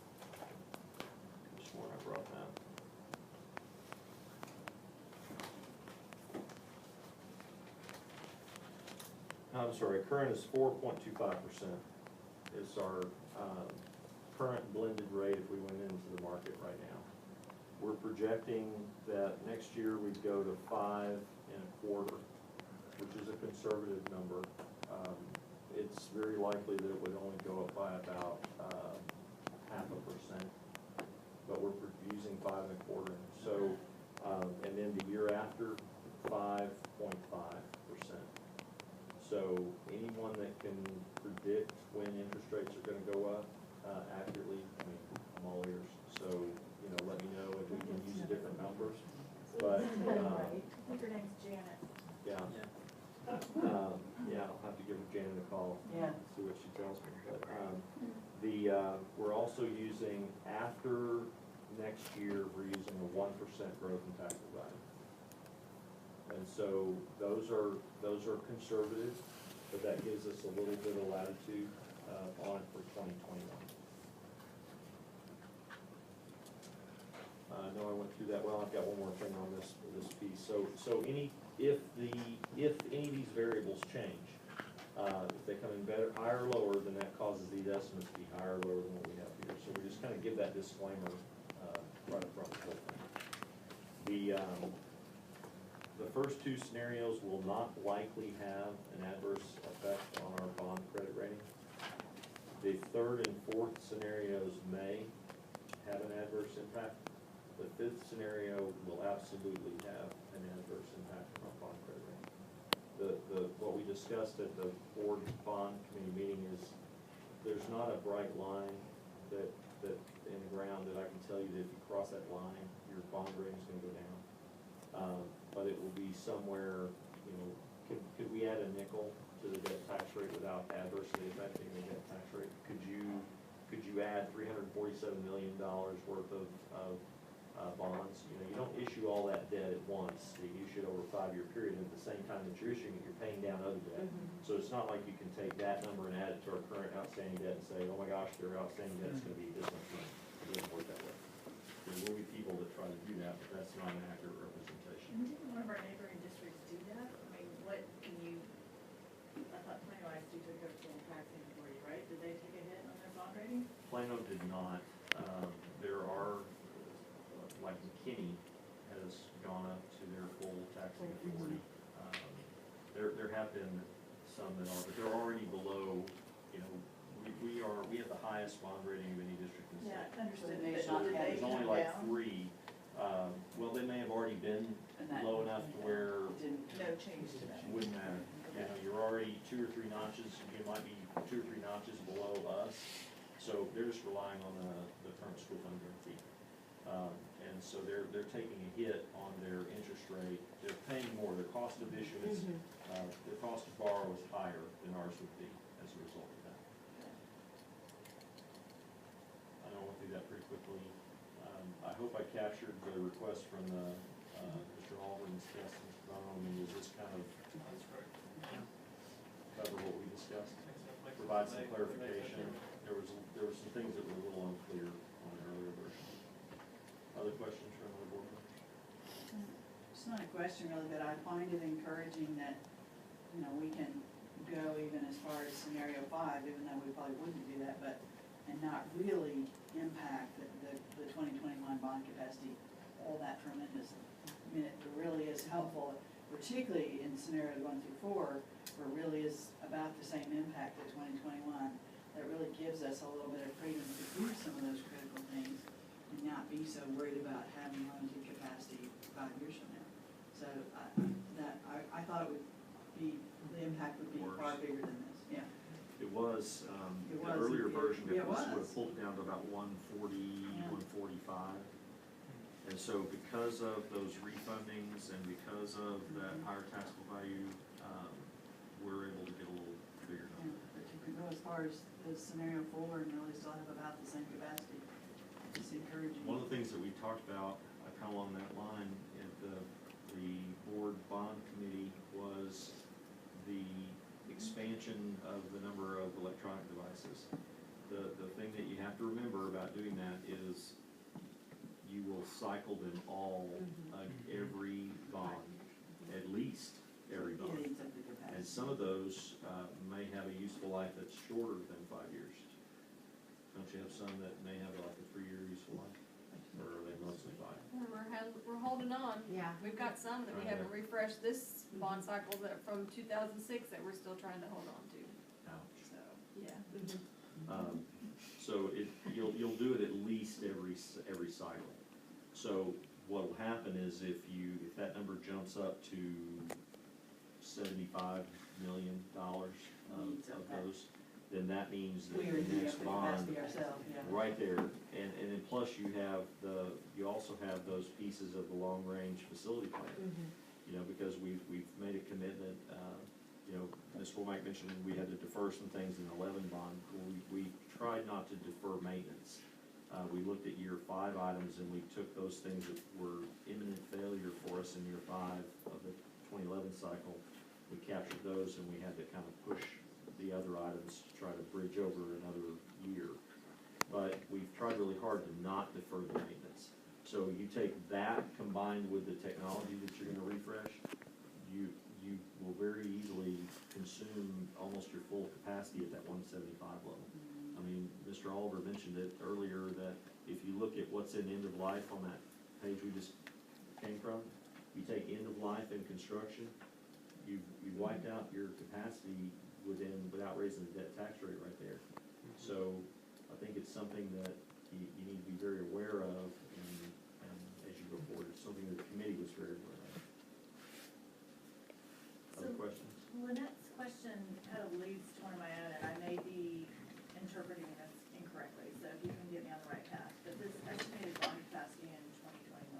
This morning I brought that. I'm sorry, current is 4.25% is our current blended rate if we went into the market right now. We're projecting that next year we'd go to 5.25%, which is a conservative number. It's very likely that it would only go up by about 0.5%, but we're using 5.25%. So, and then the year after, 5.5%. So anyone that can predict when interest rates are gonna go up accurately, I mean, I'm all ears. So, you know, let me know if we can use different numbers. But, I think her name's Janet. yeah. Yeah, I'll have to give Janet a call. Yeah. See what she tells me. But, we're also using, after next year, we're using a 1% growth in taxable value. And so those are conservative, but that gives us a little bit of latitude on it for 2021. I know I went through that well. I've got one more thing on this piece. So if any of these variables change, if they come in better, higher or lower, then that causes these estimates to be higher or lower than what we have here. So we just kind of give that disclaimer right up front. The first two scenarios will not likely have an adverse effect on our bond credit rating. The third and fourth scenarios may have an adverse impact. The fifth scenario will absolutely have an adverse impact on our bond credit rating. What we discussed at the board bond committee meeting is there's not a bright line that in the ground that I can tell you that if you cross that line, your bond rating is gonna go down. But it will be somewhere, you know, could we add a nickel to the debt tax rate without adversely affecting the debt tax rate? Could you add $347 million worth of bonds? You know, you don't issue all that debt at once. You issue it over a 5-year period, and at the same time that you're issuing it, you're paying down other debt. So it's not like you can take that number and add it to our current outstanding debt and say, oh my gosh, their outstanding debt is gonna be this much money. It doesn't work that way. There will be people that try to do that, but that's not an accurate representation. And didn't one of our neighboring districts do that? I mean, what can you, I thought Plano ISD took over full tax inventory, right? Did they take a hit on their bond rating? Plano did not. There are, like McKinney has gone up to their full taxing authority. There have been some that are, but they're already below, you know, we have the highest bond rating of any district in the state. Yeah, understood. So there's only like 3. Well, they may have already been low enough to where No change to that. it wouldn't matter. You know, you're already 2 or 3 notches, you might be 2 or 3 notches below us. So they're just relying on the current school fund guarantee. And so they're taking a hit on their interest rate. They're paying more. Their cost of issuance, their cost to borrow is higher than ours would be as a result of that. I know I went through that pretty quickly. I hope I captured the request from Mr. Alden discussed, Mr. Bonham, and does this kind of cover what we discussed? Provide some clarification. There was some things that were a little unclear on the earlier version. Other questions from other board members? It's not a question really, but I find it encouraging that, you know, we can go even as far as scenario 5, even though we probably wouldn't do that, but, and not really impact the 2021 bond capacity all that tremendous. I mean, it really is helpful, particularly in scenarios 1 through 4, where it really is about the same impact as 2021. That really gives us a little bit of freedom to do some of those critical things and not be so worried about having limited capacity 5 years from now. So I thought it would be, the impact would be far bigger than this, yeah. It was, It the was, earlier it- version, it it would have was. pulled it down to about 140, Yeah. 145. And so because of those refundings and because of that higher taxable value, we're able to get a little bigger far as scenario 4 and really still have about the same capacity. It's encouraging. One of the things that we talked about, kind of along that line, at the board bond committee was the expansion of the number of electronic devices. The thing that you have to remember about doing that is you will cycle them all, every bond, at least every bond. Getting to the capacity. And some of those may have a useful life that's shorter than 5 years. Don't you have some that may have like a 3-year useful life? Or are they mostly 5? We're holding on. Yeah. We've got some that we haven't refreshed this bond cycle that from 2006 that we're still trying to hold on to, Ouch. so, yeah. So you'll do it at least every cycle. So what'll happen is if that number jumps up to $75 million of those, then that means that We the already next have the bond, capacity ourselves, yeah. right there, and then plus you also have those pieces of the long-range facility plan. You know, because we've made a commitment, Ms. Womack mentioned we had to defer some things in the 11 bond. We tried not to defer maintenance. We looked at year 5 items and we took those things that were imminent failure for us in year 5 of the 2011 cycle. We captured those and we had to kind of push the other items to try to bridge over another year. But we've tried really hard to not defer the maintenance. So you take that combined with the technology that you're gonna refresh, you will very easily consume almost your full capacity at that 175 level. I mean, Mr. Oliver mentioned it earlier that if you look at what's in end of life on that page we just came from, you take end of life in construction, you've wiped out your capacity without raising the debt tax rate right there. So I think it's something that you need to be very aware of and as you go forward. It's something that the committee was very aware of. Other questions? Lynette's question kind of leads to one of my own, and I may be interpreting this incorrectly, so if you can get me on the right path. But this estimated bond capacity in 2021,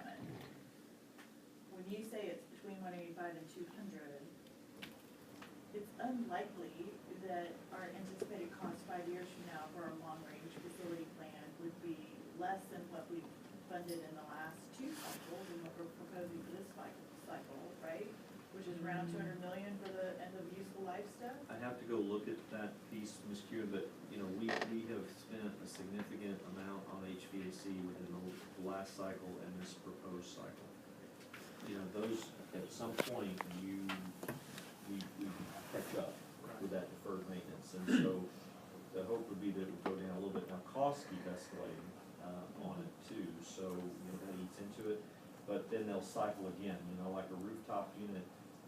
when you say it's between 185 and 200, it's unlikely that our anticipated cost 5 years from now for our long-range facility plan would be less than what we've funded in the last 2 cycles and what we're proposing for this cycle, right? Which is around 200 million for the end of useful life stuff? I'd have to go look at that piece, Ms. Kuhn, but, we have spent a significant amount on HVAC within the last cycle and this proposed cycle. Those, at some point, we catch up with that deferred maintenance, and so the hope would be that it would go down a little bit. Now, costs keep escalating, on it too, so, that eats into it, but then they'll cycle again, like a rooftop unit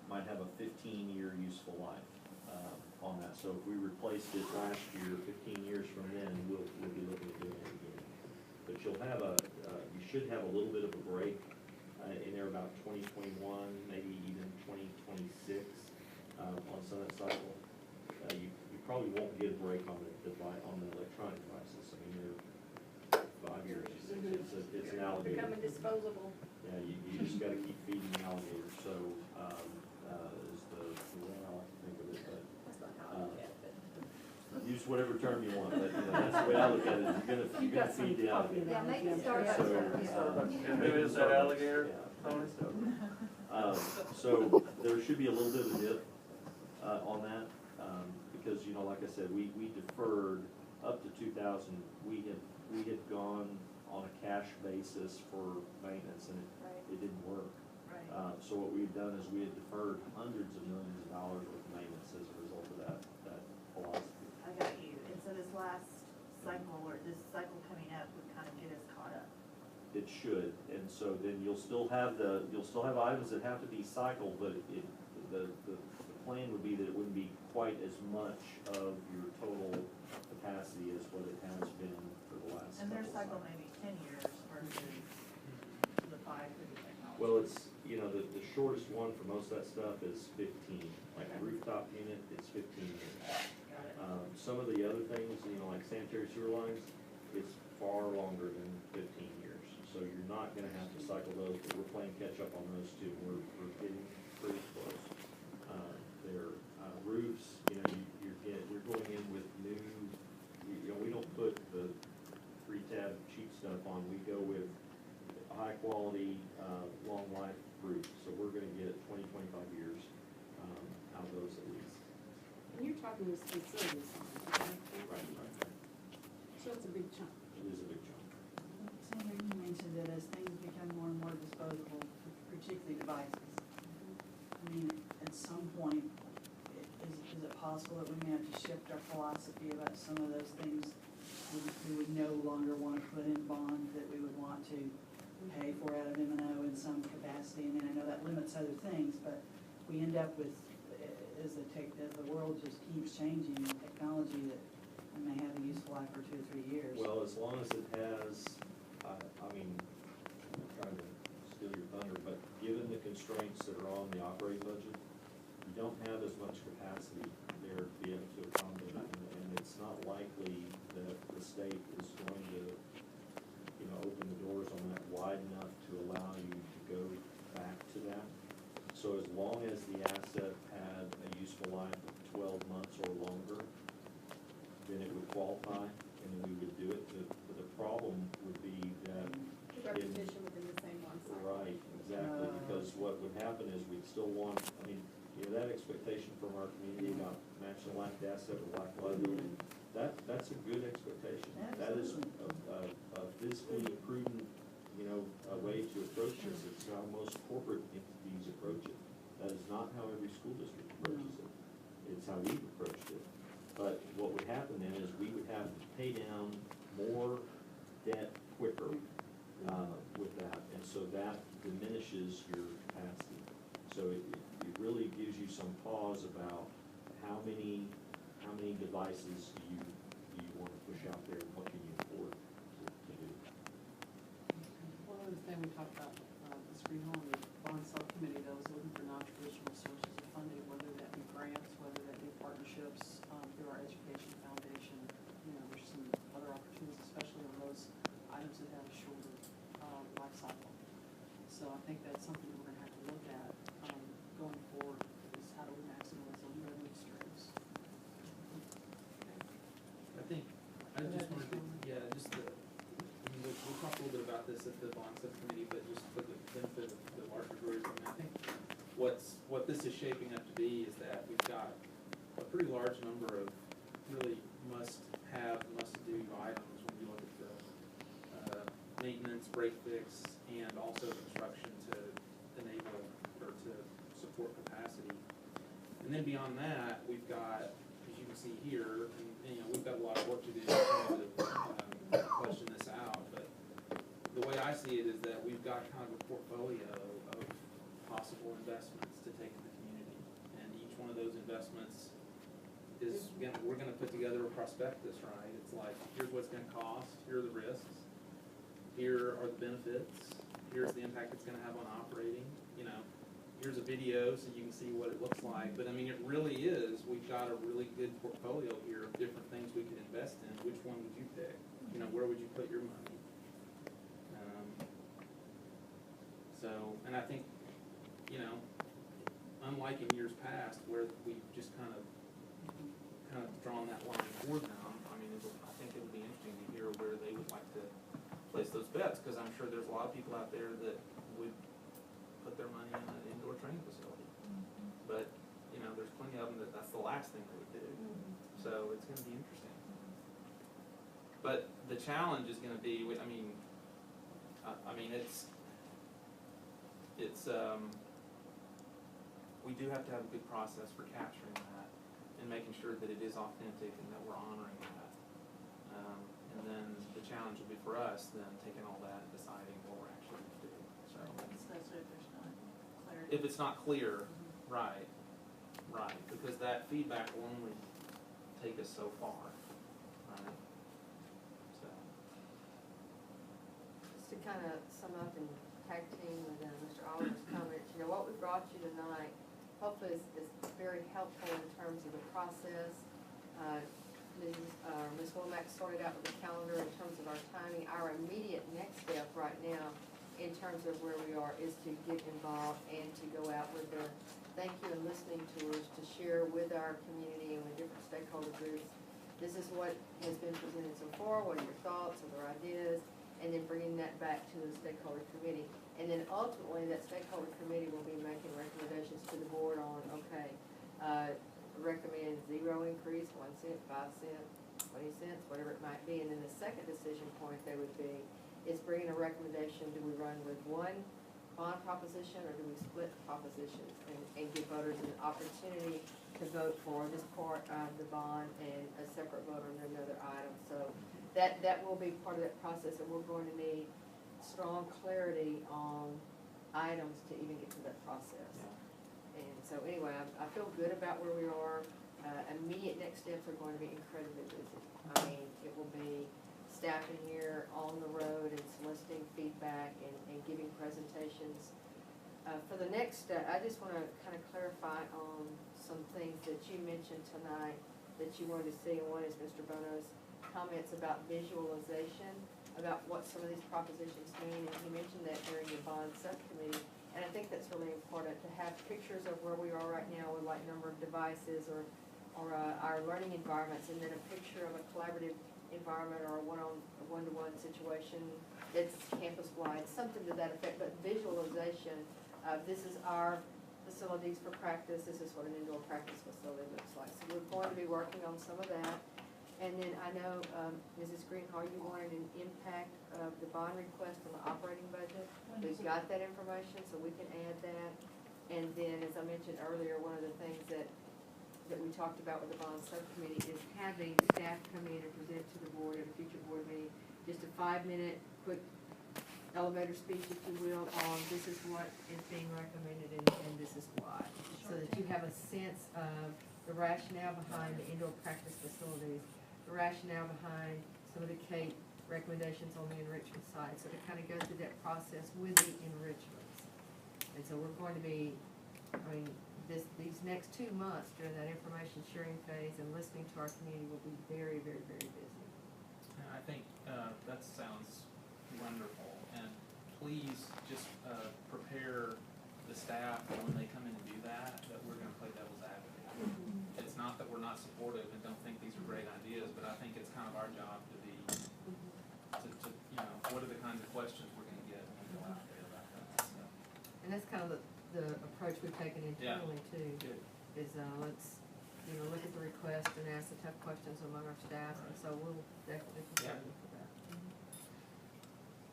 might have a 15-year useful life on that. So if we replaced it last year, 15 years from then, we'll be looking at doing it again. But you should have a little bit of a break in there about 2021, maybe even 2026 on some of that cycle. You probably won't get a break on the electronic devices. I mean, they're 5 years. It's an alligator. Becoming disposable. Yeah, you just gotta keep feeding the alligator, so, is the way I like to think of it, but, That's not how I look at it, use whatever term you want, but, that's the way I look at it, you're gonna feed the alligator. Yeah, maybe Starbucks. So, Who is that alligator? Yeah. So there should be a little bit of a dip, on that, because, like I said, we deferred up to 2000, we had gone on a cash basis for maintenance, and it didn't work. Right. So what we've done is we had deferred hundreds of millions of dollars worth of maintenance as a result of that philosophy. I got you. And so this last cycle, or this cycle coming up would kind of get us caught up. It should, and so then you'll still have items that have to be cycled, but the plan would be that it wouldn't be quite as much of your total capacity as what it has been for the last And their couple cycle cycles. may be 10 years versus the 5 for the technology. Well, it's, the shortest one for most of that stuff is 15. Like a rooftop unit, it's 15 years. Got it. Some of the other things, like sanitary sewer lines, it's far longer than 15 years. So you're not gonna have to cycle those, but we're playing catch up on those too. We're getting pretty close. Their roofs, you're going in with new quality, long life fruit. So we're gonna get 20, 25 years, out of those at least. And you're talking this facility size, Right. so it's a big chunk. It is a big chunk. Sandra, you mentioned that as things become more and more disposable, particularly devices, I mean, at some point, is it possible that we may have to shift our philosophy about some of those things we would no longer want to put in bond, that we would want to pay for out of M&O in some capacity? I mean, I know that limits other things, but we end up with, as the world just keeps changing, technology that may have a useful life for 2 or 3 years. Well, as long as it has, I mean, I'm not trying to steal your thunder, but given the constraints that are on the operating budget, you don't have as much capacity there to be able to accommodate it. And it's not likely that the state is going to, open the doors on that wide enough to allow you to go back to that. So as long as the asset had a useful life of 12 months or longer, then it would qualify, and then we would do it. But the problem would be that Repetition within the same one cycle. right, exactly, because what would happen is we'd still want, that expectation from our community about matching life to asset with life liability, that's a good expectation. That is a fiscally prudent, a way to approach this. It's how most corporate entities approach it. That is not how every school district approaches it. It's how we've approached it. But what would happen then is we would have to pay down more debt quicker, with that, and so that diminishes your capacity. So it really gives you some pause about how many devices do you want to push out there, and what can you afford to do? One other thing we talked about, the screen home, the bond subcommittee, that was looking for non-traditional sources of funding, whether that be grants, whether that be partnerships, through our education foundation. There's some other opportunities, especially on those items that have a shorter, life cycle. So I think that's something that we're gonna have to look at, going forward, is how do we maximize those revenue streams? I think, I just wanted to, we'll talk a little bit about this at the bond subcommittee, but just for the benefit of the larger group, I think what this is shaping up to be is that we've got a pretty large number of really must-have, must-do items when you look at the maintenance, break fix, and also construction to enable or to support capacity. And then beyond that, we've got, as you can see here, and we've got a lot of work to do in terms of fleshing this out, but the way I see it is that we've got kind of a portfolio of possible investments to take in the community. And each one of those investments is, we're gonna put together a prospectus, right? It's like, here's what it's gonna cost, here are the risks, here are the benefits, here's the impact it's gonna have on operating, here's a video so you can see what it looks like. But it really is, we've got a really good portfolio here of different things we could invest in. Which one would you pick? Where would you put your money? And I think, unlike in years past where we've just kind of drawn that line for them, I think it would be interesting to hear where they would like to place those bets, because I'm sure there's a lot of people out there that would put their money in an indoor training facility. But, there's plenty of them that's the last thing they would do. So it's gonna be interesting. But the challenge is gonna be, we do have to have a good process for capturing that and making sure that it is authentic and that we're honoring that. And then the challenge will be for us then taking all that and deciding what we're actually gonna do, so. Especially if there's not clarity. If it's not clear, right, because that feedback will only take us so far, right? So. Just to kind of sum up and tag team with Mr. Oliver's comments, what we brought you tonight hopefully is very helpful in terms of the process. Ms. Womack sorted out with the calendar in terms of our timing. Our immediate next step right now in terms of where we are is to get involved and to go out with the thank you and listening tours to share with our community and with different stakeholder groups. This is what has been presented so far, what are your thoughts, other ideas, and then bringing that back to the stakeholder committee. And then ultimately, that stakeholder committee will be making recommendations to the board on, okay, recommend 0 increase, 1 cent, 5 cents, 20 cents, whatever it might be. And then the second decision point they would be is bringing a recommendation, do we run with one bond proposition or do we split propositions and give voters an opportunity to vote for this part of the bond and a separate vote on another item. So that will be part of that process, and we're going to need strong clarity on items to even get to that process. And so anyway, I feel good about where we are. Immediate next steps are going to be incredibly busy. I mean, it will be staff in here on the road and soliciting feedback and giving presentations. For the next, I just want to kind of clarify on some things that you mentioned tonight that you wanted to see. And one is Mr. Bono's comments about visualization, about what some of these propositions mean. And he mentioned that during the bond subcommittee. And I think that's really important to have pictures of where we are right now with like number of devices or our learning environments, and then a picture of a collaborative environment or a one-to-one situation that's campus-wide, something to that effect. But visualization, this is our facilities for practice, this is what an indoor practice facility looks like. So we're going to be working on some of that. And then I know, Mrs. Greenhall, you wanted an impact of the bond request on the operating budget. We've got that information, so we can add that. And then, as I mentioned earlier, one of the things that we talked about with the bond subcommittee is having staff come in and present to the board at a future board meeting, just a 5-minute quick elevator speech, if you will, on this is what is being recommended and this is why. So that you have a sense of the rationale behind the indoor practice facilities, the rationale behind some of the CAPE recommendations on the enrichment side. So to kind of go through that process with the enrichments. And so we're going to be, these next 2 months during that information sharing phase and listening to our community will be very, very, very busy. And I think that sounds wonderful, and please just prepare the staff when they come in and do that we're gonna play devil's advocate. It's not that we're not supportive and don't think these are great ideas, but I think it's kind of our job to be, what are the kinds of questions we're gonna get when we go out there about that, so. And that's kind of the approach we've taken internally too, Good. is let's, look at the request and ask the tough questions among our staff, and so we'll definitely prepare you for that.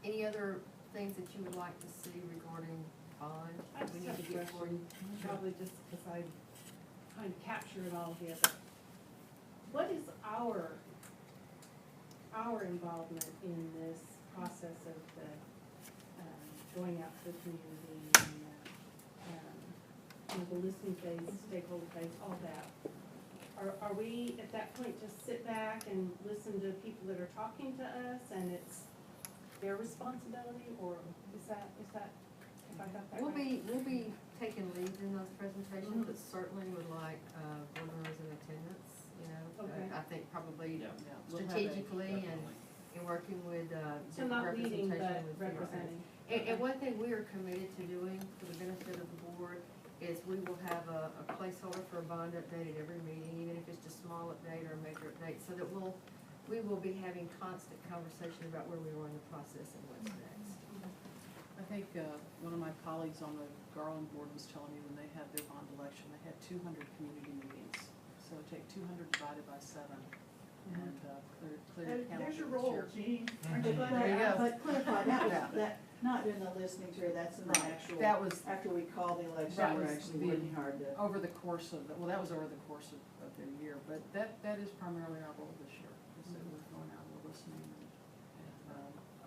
Any other things that you would like to see regarding bond? I just have a question, probably just because I kind of capture it all here, but what is our involvement in this process of the, going out to the community and the listening phase, stakeholder phase, all that? Are we at that point just sit back and listen to people that are talking to us and it's their responsibility, or is that, if I got that right? We'll be taking leads in those presentations, but certainly would like, board members in attendance, Okay. I think probably Yeah. strategically and working with, So not leading, representation but with representing. And one thing we are committed to doing for the benefit of the board is we will have a placeholder for a bond update at every meeting, even if it's just a small update or a major update, so that we will be having constant conversation about where we are in the process and what's next. I think, one of my colleagues on the Garland board was telling me when they had their bond election, they had 200 community meetings. So take 200 divided by 7 and, clear the There's your calendar role, this year. Gene. Aren't you glad There you go. But clarify, that, not doing the listening tour, that's in the actual, That was after we call the election, That we're was actually the- working hard to. over the course of, that was over the course of the year, but that is primarily our role this year, is that we're going out and we're listening and,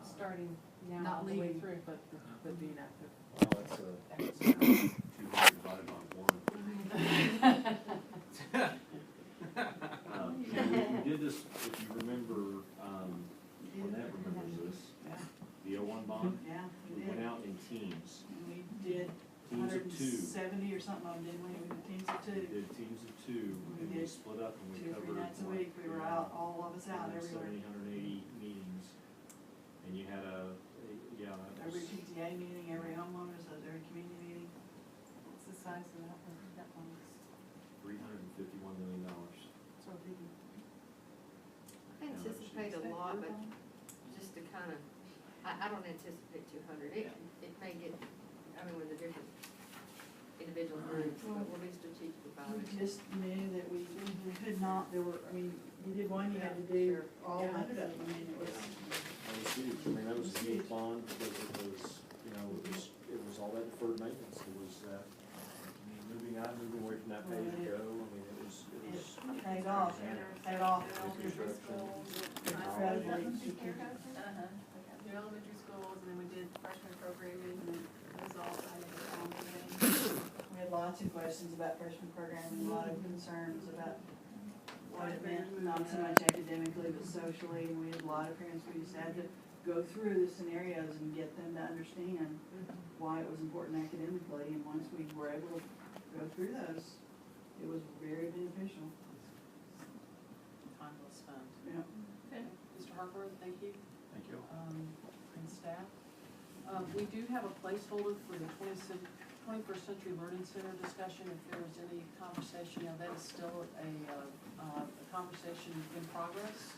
Starting now. not all the way leading, through. but being active. Well, that's 200 divided by 1. We did this, if you remember, Lynette remembers this, the 01 bond. Yeah, We went out in teams, And we did teams of 2. 170 or something of them, didn't we? We did teams of We 2. did teams of 2, and we did split up and we 2 or 3 covered. nights a week, we were out, all of us out everywhere. 180 meetings, and you had that was Every PTA meeting, every homeowners, every community meeting. What's the size of that one? $351 million. So big. I anticipate a lot, but just to kind of I don't anticipate 200. It may get, I mean, with the different individual groups, but we'll be strategic about We it. just knew that we could not, there were, I mean, you did one, you had to do all of it, I mean, it was. That was huge. I mean, that was a huge bond because it was, you know, it was all that deferred maintenance. It was that moving away from that page to go. I mean, it was. Paid off, paid off. Elementary schools, Incredibly. new elementary schools, and then we did freshman programming, and it was all kind of on today. We had lots of questions about freshman programming, a lot of concerns about what it meant, not so much academically, but socially, and we had a lot of parents, we just had to go through the scenarios and get them to understand why it was important academically, and once we were able to go through those, it was very beneficial. Time well spent. Yeah. Okay, Mr. Harper, thank you. Thank you. And staff. We do have a placeholder for the 21st Century Learning Center discussion. If there is any conversation, that is still a conversation in progress.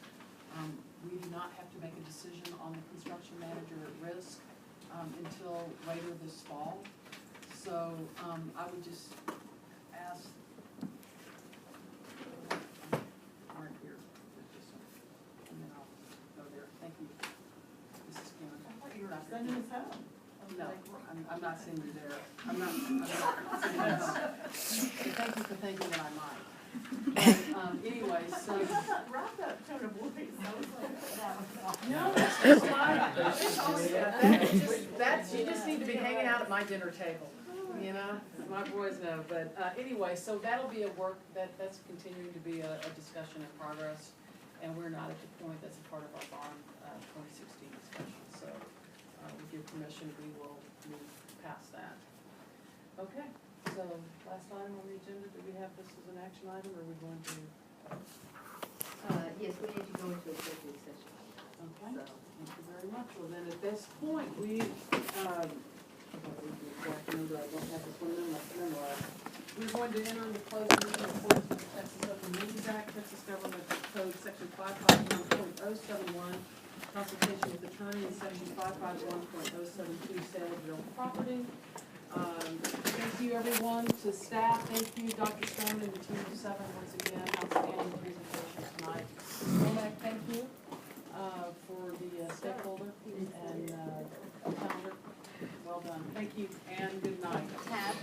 We do not have to make a decision on the construction manager at risk until later this fall. So I would just ask, aren't here, and then I'll go there. Thank you, Mrs. Kim. You were sending us home. No, I'm not sending you there. I'm not sending you home. But thank you for thinking that I might. But, anyway, so. Wrapped up tone of voice, I was like, No, that's just fine. That's, you just need to be hanging out at my dinner table, you know, my boys know. But anyway, so that'll be a work, that's continuing to be a discussion in progress. And we're not at the point that's a part of our bond 2016 discussion. So with your permission, we will move past that. Okay, so last item on the agenda, do we have this as an action item, or are we going to? Yes, we need to go into executive session. Okay, thank you very much. Well, then at this point, I don't have this one memorized. We're going to enter into closed meeting according to the Texas Open Meetings Act, Texas Government Code, Section 551.071, consultation with attorney, and Section 551.072, sale of real property. Thank you, everyone, to staff. Thank you, Dr. Stone and the team of 7 once again. Outstanding presentation tonight. Womack, thank you for the stakeholder and calendar. Well done. Thank you, and good night. Tab,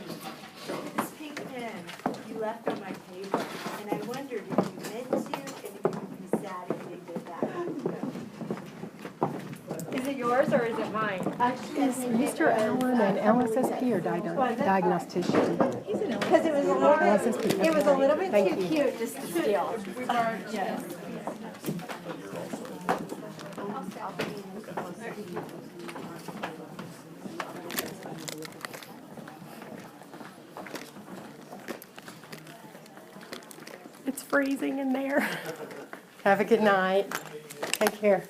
this pink pen you left on my table, and I wondered if you meant to, and if you would be sad if you did that. Is it yours or is it mine? Is Mr. Allen an LSSP or diagnostician? Because it was a little bit, it was a little bit Thank too you. cute just to steal. Yes. It's freezing in there. Have a good night. Take care.